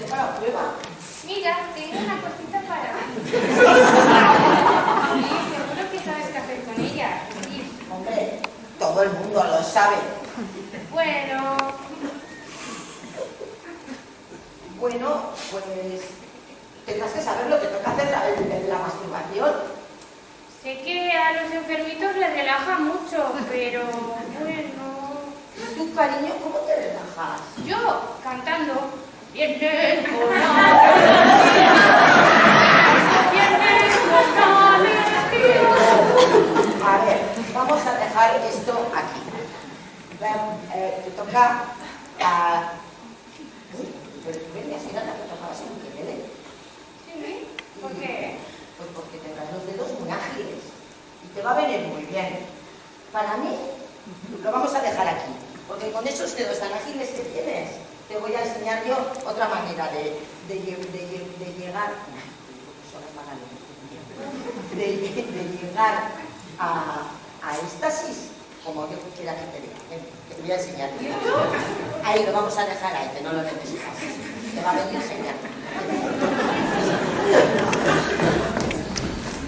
F: para la prueba.
E: Mira, tengo una cosita para ti. Sí, seguro que sabes qué hacer con ella. Sí.
F: Hombre, todo el mundo lo sabe.
E: Bueno,
F: Pues tendrás que saber lo que toca hacer la masturbación.
E: sé que a los enfermitos les relaja mucho, pero bueno...
F: ¿Tú, cariño, cómo te relajas?
E: Yo, cantando.
F: A ver, vamos a dejar esto aquí. Te toca a... Uy, pero tú me has mirado que tocabas en que me dé.
E: ¿Sí? ¿Por qué?
F: Pues porque tendrás los dedos muy ágiles y te va a venir muy bien. Para mí, lo vamos a dejar aquí, porque con esos dedos tan ágiles que tienes, te voy a enseñar yo otra manera de llegar... de llegar a éxtasis, como yo quiera que te diga. Te voy a enseñar. Ahí lo vamos a dejar ahí, que no lo necesitas. Te va a venir genial.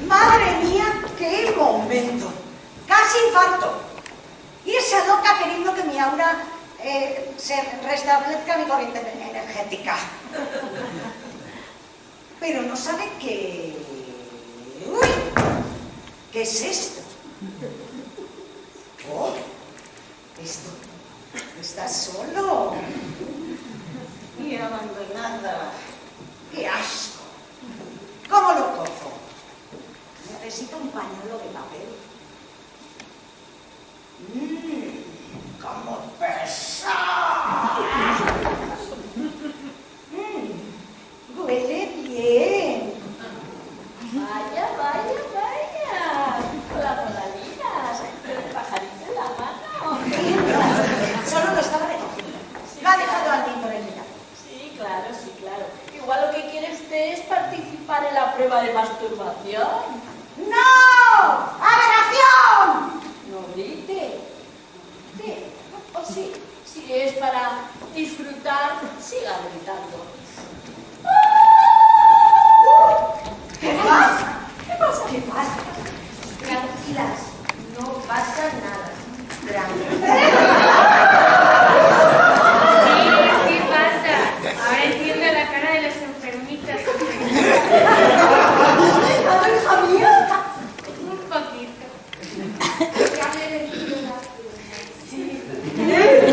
F: ¡Madre mía, qué momento! ¡Casi infarto! Y esa loca queriendo que mi aura se restablezca mi corriente energética. Pero no sabe que... ¡Uy! ¿Qué es esto? ¡Oh! Esto... Está solo. Y abandonada. ¡Qué asco! ¿Cómo lo cojo? Necesito un pañuelo de papel. ¡Cómo pesa! Huele bien.
A: Vaya, vaya, vaya. Hola, Moralinas. El pajarito en la mano.
F: Solo lo estaba recogiendo. Lo ha dejado al niño en el mirado.
A: Sí, claro. Igual lo que quiere usted es participar en la prueba de masturbación.
F: ¡No! ¡Aberración!
A: No grite. Sí, o sí. Si es para disfrutar, siga gritando.
F: ¿Qué pasa? ¿Qué pasa? Tranquilas, no pasa nada.
E: Sí pasa. Ahora entiendo la cara de las enfermitas.
F: ¡Hija mía!
E: Un poquito.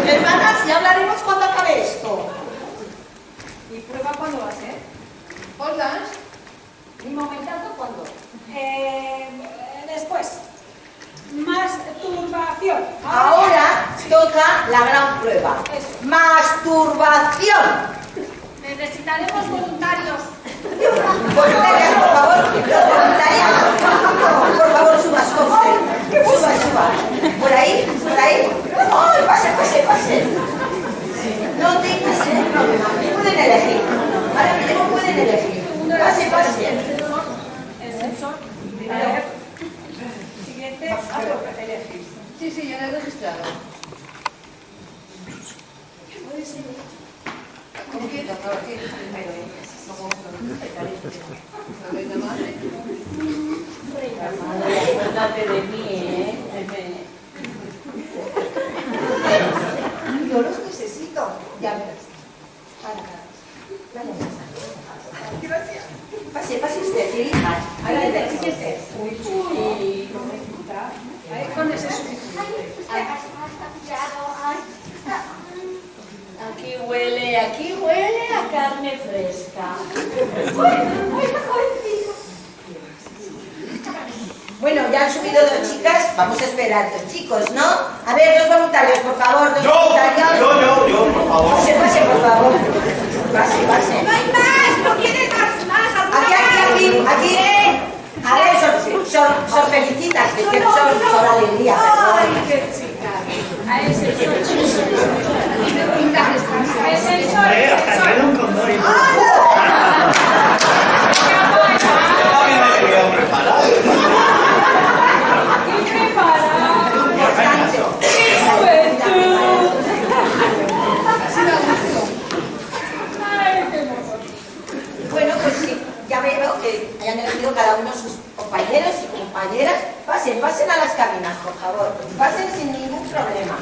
F: Hermanas, ya hablaremos cuando acabe esto.
C: ¿Y prueba cuándo va a ser?
I: ¿Pole dance?
C: ¿Mi momentazo cuándo? Después. Masturbación.
F: Ahora toca la gran prueba.
C: Eso.
F: Masturbación.
C: Necesitaremos voluntarios.
F: Voluntarias, por favor. Los voluntarios. Por favor, suba. Suba. Por ahí. ¡Ay, pase! No tengas problema. Pueden elegir. Ahora mismo pueden elegir. Pase.
C: El sensor. Primero. Siguiente. Elegir.
I: Sí, ya lo he registrado. ¿Cómo que? Reina madre.
A: Acuérdate de mí,
F: Yo los necesito. Ya verás. Gracias. Pase usted, hija. Ahí fíjese.
C: Uy, con ese suficiente.
A: Aquí huele a carne fresca.
F: Bueno, ya han subido 2 chicas. Vamos a esperar 2 chicos, ¿no? A ver, 2 voluntarios, por favor. 2 voluntarios.
G: Yo, por favor.
F: Pase, por favor. Pase.
C: ¡No hay más! ¡No quieres más!
F: Aquí. A ver, son felicitas, que son alegría.
C: ¡Ay, qué chica! A ese
G: Hasta que era un condón y todo.
H: con cada uno sus compañeros y compañeras. Pasen, pasen a las cabinas, por favor. Pasen sin ningún problema.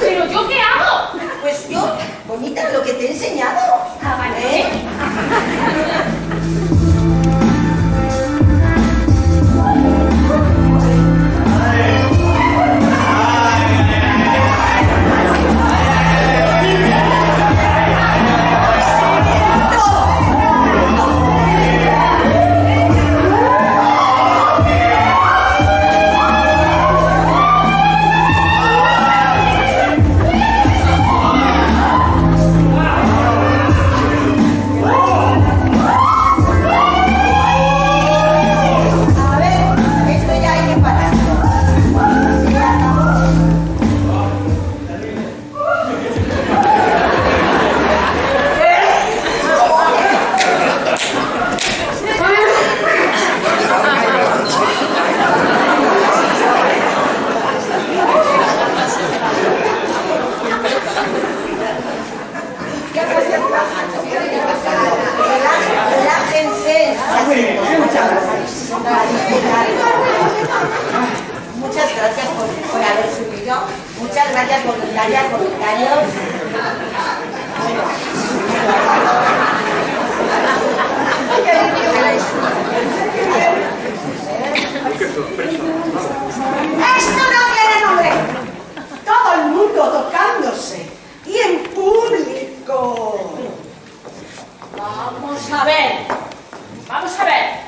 E: ¿Pero yo qué hago?
H: Pues yo, bonita, lo que te he enseñado.
E: Ah, vale.
H: Muchas gracias por haber subido. Muchas gracias, voluntarias, voluntarios.
F: ¡Esto no tiene nombre! Todo el mundo tocándose y en público.
C: Vamos a ver. Vamos a ver.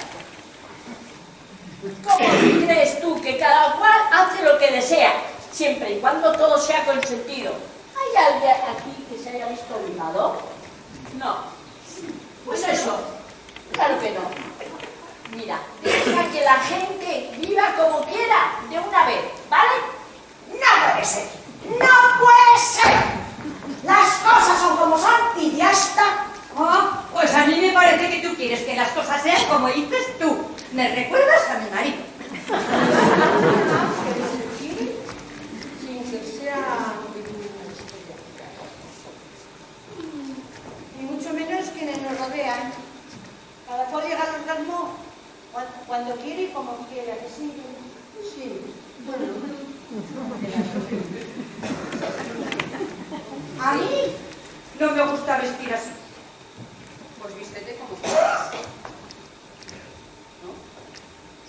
C: ¿Cómo crees tú que cada cual hace lo que desea, siempre y cuando todo sea consentido? ¿Hay alguien aquí que se haya visto obligado? No. Pues eso, claro que no. Mira, deja que la gente viva como quiera de una vez, ¿vale?
F: No puede ser. ¡No puede ser! Las cosas son como son y ya está.
D: Oh, pues a mí me parece que tú quieres que las cosas sean como dices tú. Me recuerdas a mi marido.
C: Sin que sea...
F: Y mucho menos quienes nos rodean. Cada cual llega al orgasmo cuando quiere y como quiere. ¿A que sí? Sí.
D: A mí no me gusta vestir así.
C: Pues vístete como quieras. ¿No?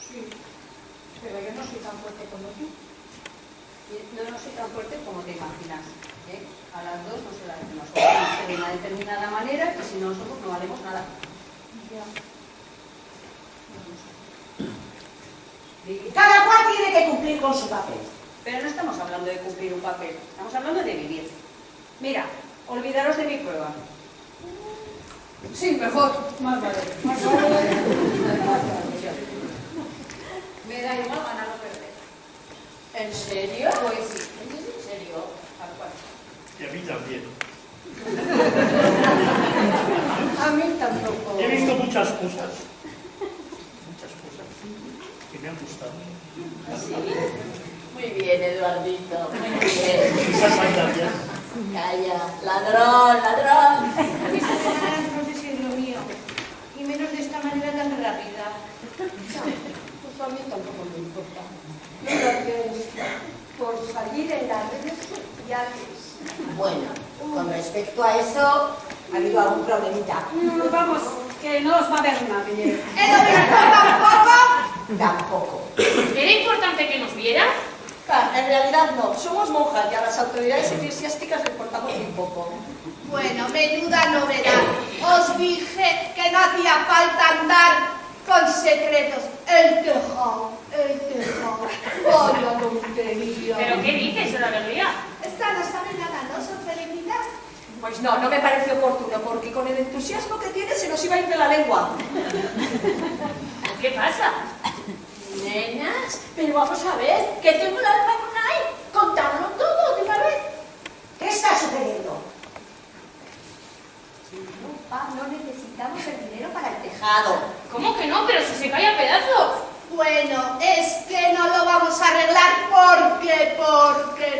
F: Sí. Pero yo no soy tan fuerte como tú.
J: No soy tan fuerte como te imaginas. ¿Eh? A las dos no se las decimos. De una determinada manera y si no somos no valemos nada.
F: Cada cual tiene que cumplir con su papel.
J: Pero no estamos hablando de cumplir un papel, estamos hablando de vivir. Mira, olvidaros de mi prueba.
I: Sí, mejor.
C: Más vale.
J: Me da igual ganar o perder.
C: ¿En serio?
J: Pues sí.
C: ¿En serio?
J: Tal cual.
G: Y a mí también.
C: A mí tampoco.
G: He visto muchas cosas que me han gustado.
C: Sí. Muy bien, Eduardito. Muy bien.
G: Esas sandalias.
C: Calla. Ladrón, ladrón.
F: No sé si es lo mío. Y menos de esta manera tan rápida.
C: Pues a mí tampoco me importa. Gracias por salir en las redes sociales.
H: Bueno, con respecto a eso, ha habido algún problemita.
C: Vamos, que no os va a ver nadie.
H: Tampoco.
E: ¿Era importante que nos vieran?
A: En realidad no, somos monjas y a las autoridades eclesiásticas les importamos muy poco.
B: Bueno, menuda novedad. Os dije que no hacía falta andar con secretos. El tejado. Vaya tontería.
E: ¿Pero qué dices, Sor Alegría?
B: Esta no sabe nada, ¿no? ¿Son felicitas?
A: Pues no, no me parece oportuno, porque con el entusiasmo que tiene se nos iba a ir de la lengua.
E: ¿Qué pasa?
C: Nenas, pero vamos a ver, que tengo el alma en un aire. Contadlo todo de una vez.
F: ¿Qué está sucediendo?
J: No necesitamos el dinero para el tejado.
A: tejado.
E: ¿Cómo que no? Pero si se cae a pedazos.
B: Bueno, es que no lo vamos a arreglar porque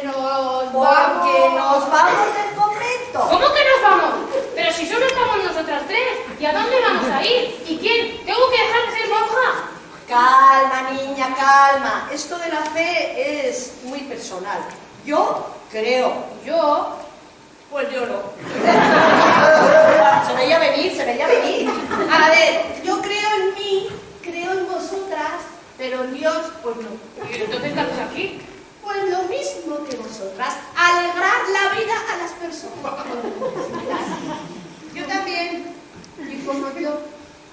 B: nos
A: vamos del convento.
E: ¿Cómo que nos vamos? Pero si solo estamos nosotras tres. ¿Y a dónde vamos a ir? ¿Y quién? ¿Tengo que dejar de ser monja?
A: Calma, niña, calma. Esto de la fe es muy personal. Yo creo.
B: Pues yo no.
A: Se veía venir.
B: A ver, yo creo en mí, creo en vosotras, pero en Dios, pues no.
E: ¿Y entonces qué haces aquí?
B: Pues lo mismo que vosotras, alegrar la vida a las personas. Yo también, y como yo.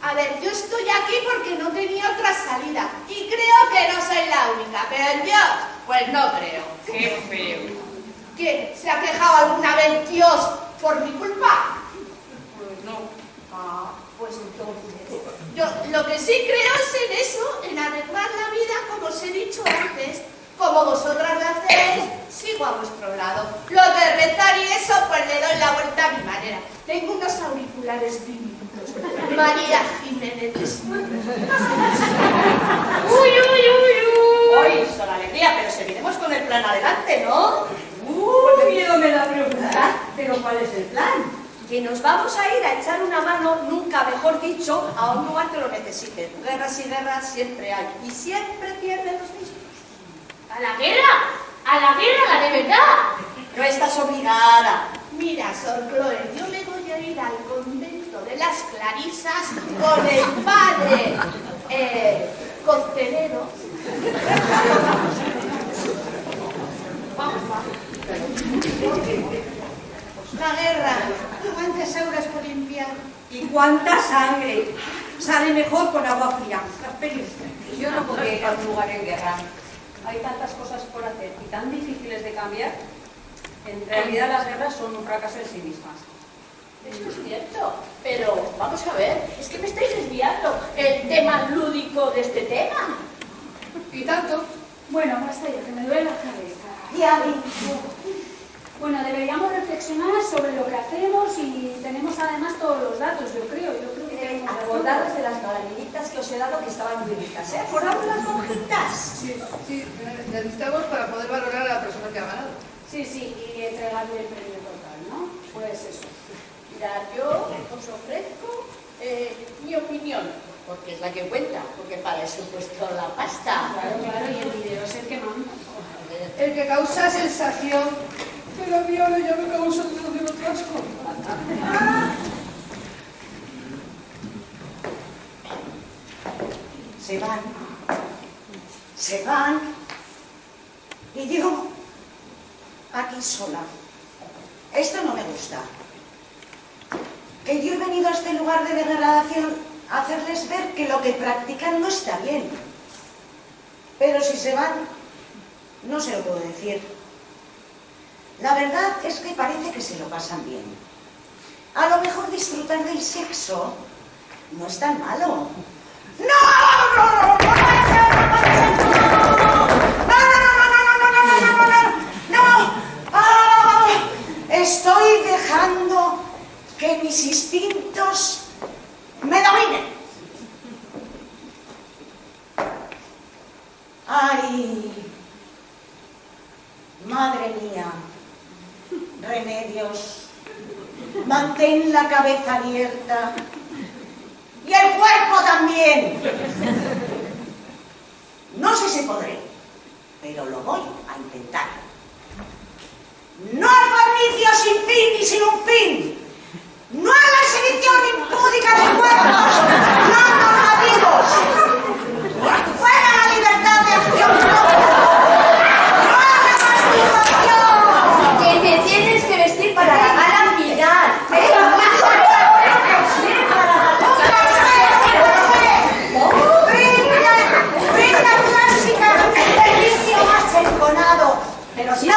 B: A ver, yo estoy aquí porque no tenía otra salida, y creo que no soy la única, pero en Dios, pues no creo.
E: Qué feo.
B: ¿Quién? ¿Se ha quejado alguna vez Dios por mi culpa?
E: Pues no.
B: Ah, pues entonces. Yo lo que sí creo es en eso, en arreglar la vida, como os he dicho antes. Como vosotras lo hacéis, sigo a vuestro lado. Lo de rezar y eso, pues le doy la vuelta a mi manera. Tengo unos auriculares divinos. María Jiménez.
E: ¡Uy!
A: Hoy son alegría, pero seguiremos con el plan adelante, ¿no?
D: ¡Qué miedo me da preguntar! ¿Pero cuál es el plan?
A: Que nos vamos a ir a echar una mano, nunca mejor dicho, a un lugar que lo necesite. Guerras y guerras siempre hay, y siempre pierden los mismos.
E: ¿A la guerra? ¿A la guerra, la de verdad?
A: No estás obligada.
B: Mira, Sor Chloe, yo me voy a ir al convento de las Clarisas con el padre costelero. La guerra, ¿cuántas horas por limpiar?
D: ¿Y cuánta sangre? Sale mejor con agua fría.
J: Yo no podría ir a un lugar en guerra. Hay tantas cosas por hacer y tan difíciles de cambiar. En realidad las guerras son un fracaso en sí mismas.
B: Esto es cierto, pero vamos a ver, es que me estáis desviando el tema lúdico de este tema.
I: Y tanto.
C: Bueno, basta ya, que me duele la cabeza.
A: Y a mí.
C: Bueno, deberíamos reflexionar sobre lo que hacemos y tenemos además todos los datos, yo creo que tenemos
A: Acordaros de las galanitas que os he dado que estaban muy ricas, ¿eh? ¿Acordaros de las monjitas?
I: Sí, necesitamos para poder valorar a la persona que ha ganado.
C: Sí, y entregarle el premio total, ¿no? Pues eso.
B: Mirad, yo os ofrezco mi opinión, porque es la que cuenta, porque para eso he puesto la pasta.
C: Claro, y el dinero es el que manda.
I: El que causa sensación, pero a mí ahora ya me causa sensación otras cosas.
F: Se van, y yo aquí sola. Esto no me gusta. Que yo he venido a este lugar de degradación a hacerles ver que lo que practican no está bien. Pero si se van, no se lo puedo decir. La verdad es que parece que se lo pasan bien. A lo mejor disfrutar del sexo no es tan malo. Estoy dejando que mis instintos me dominen. Ay, madre mía, Remedios, mantén la cabeza abierta y el cuerpo también. No sé si podré, pero lo voy a intentar. No al fornicio sin fin y sin un fin. No a la exhibición impúdica de cuerpos no normativos. Fuera la libertad de acción propia. No a la masturbación.
A: Que te tienes que vestir para la gala final.
F: Brinda clásica del vicio más enconado.
A: Pero si
F: ¡no!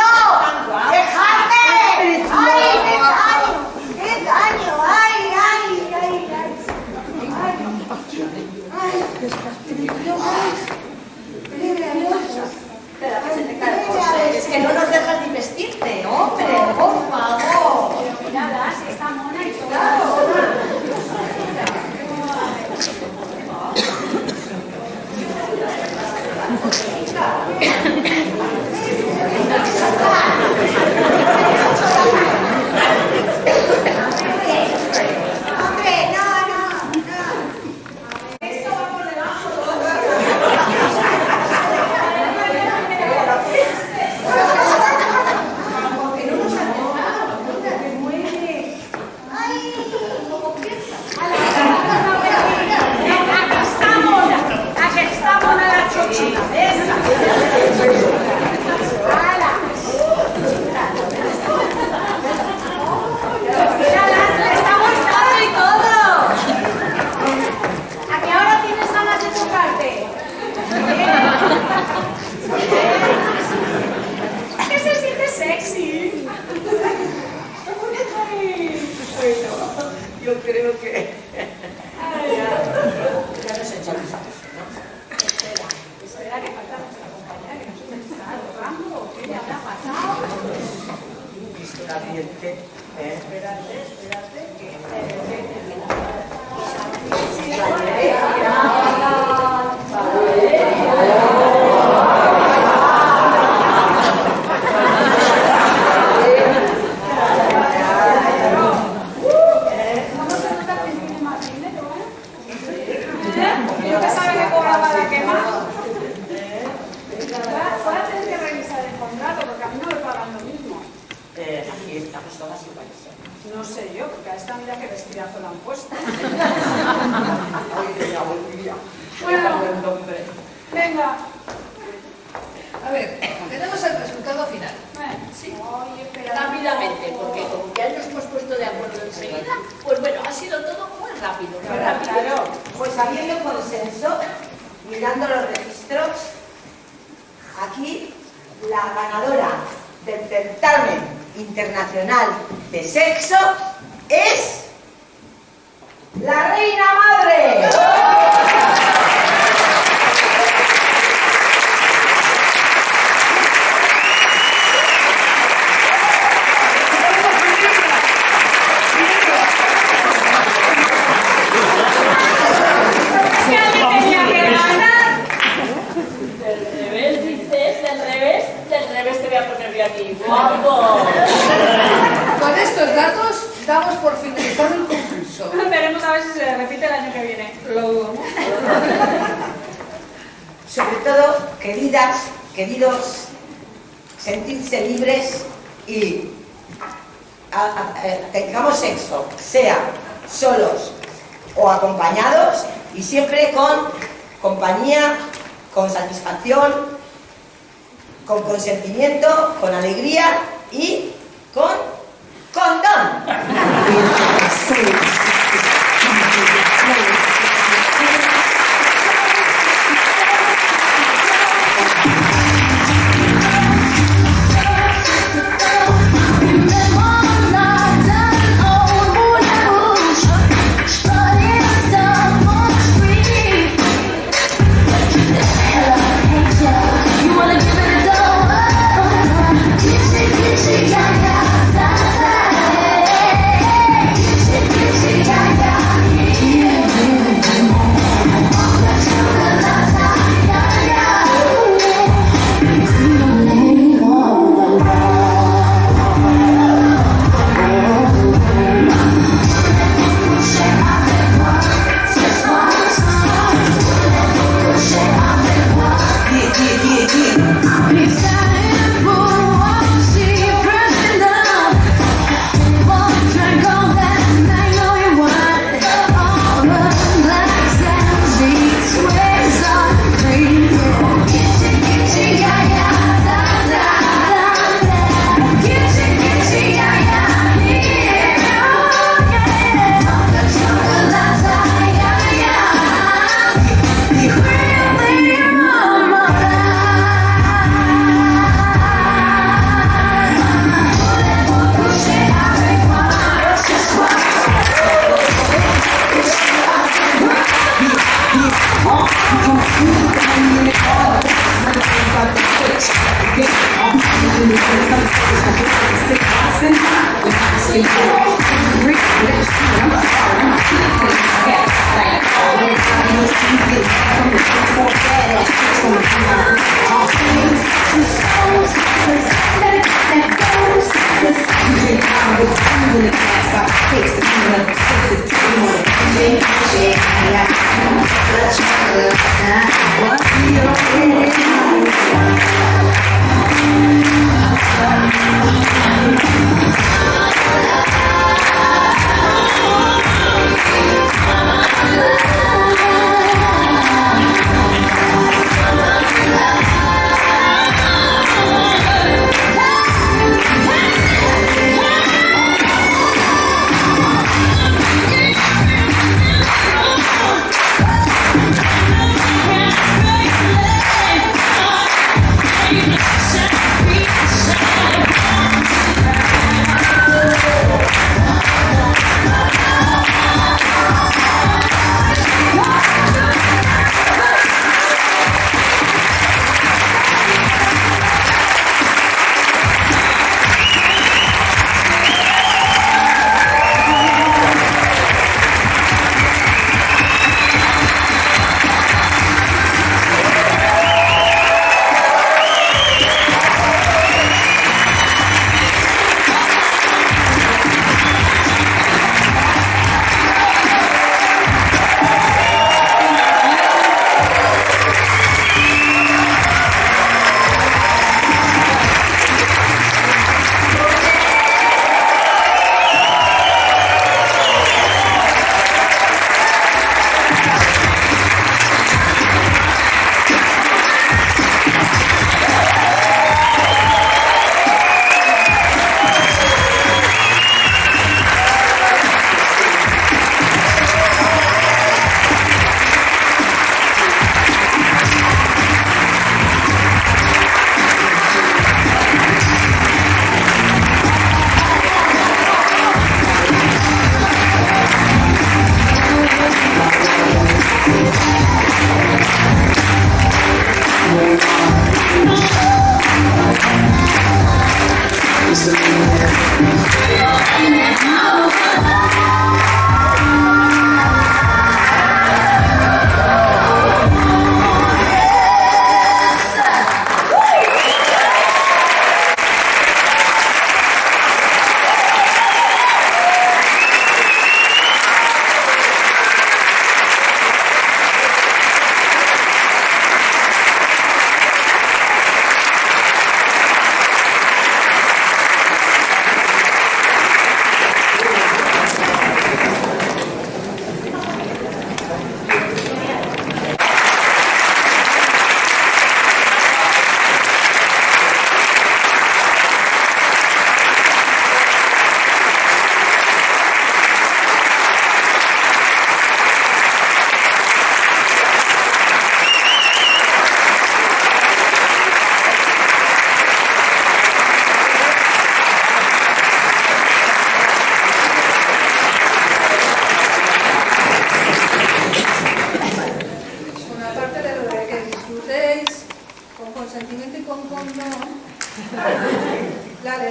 F: ¡Dejadme! ¡Ay, qué daño! ¡Qué daño! ¡Ay, ay, ay, ay!
A: Espera, que se te cae el corsé. Es que no nos dejas ni vestirte, hombre, por favor.
C: Pero mírala, si está mona y todo.
A: Claro.
C: usted sabe que cobraba la quemada. Voy a tener que revisar el contrato porque a mí no me pagan lo mismo.
F: Aquí estamos todas iguales.
C: No sé yo, porque a esta mira que vestidazo la han puesto. Bueno, venga.
I: A ver, tenemos el resultado final.
C: Sí.
B: Rápidamente, porque como ya nos hemos puesto de acuerdo enseguida, pues bueno, ha sido todo muy rápido. Muy rápido.
H: Claro, pues habiendo consenso, mirando los registros, aquí la ganadora del certamen internacional de sexo es la Reina Madre.
B: Del revés te voy a poner yo aquí. ¡Guapo!
I: Con estos datos damos por finalizado el concurso.
C: Veremos a ver si se repite el año que viene. Lo dudo.
H: Sobre todo, queridas, queridos, sentirse libres y tengamos sexo, sea solos o acompañados, y siempre con compañía, con satisfacción, con consentimiento, con alegría y con condón.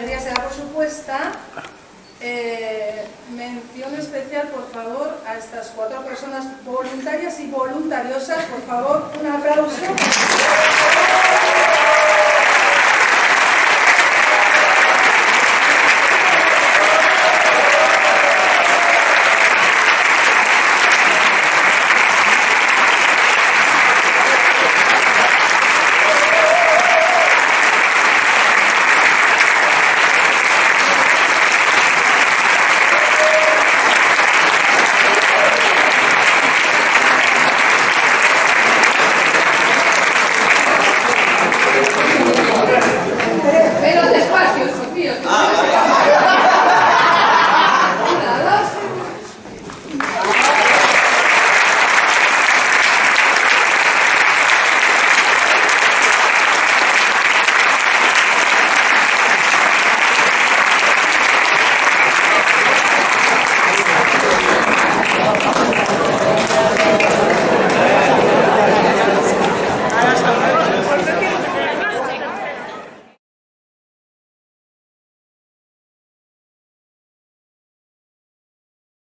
K: alegría será por supuesta. Mención especial, por favor, a estas 4 personas voluntarias y voluntariosas. Por favor, un aplauso.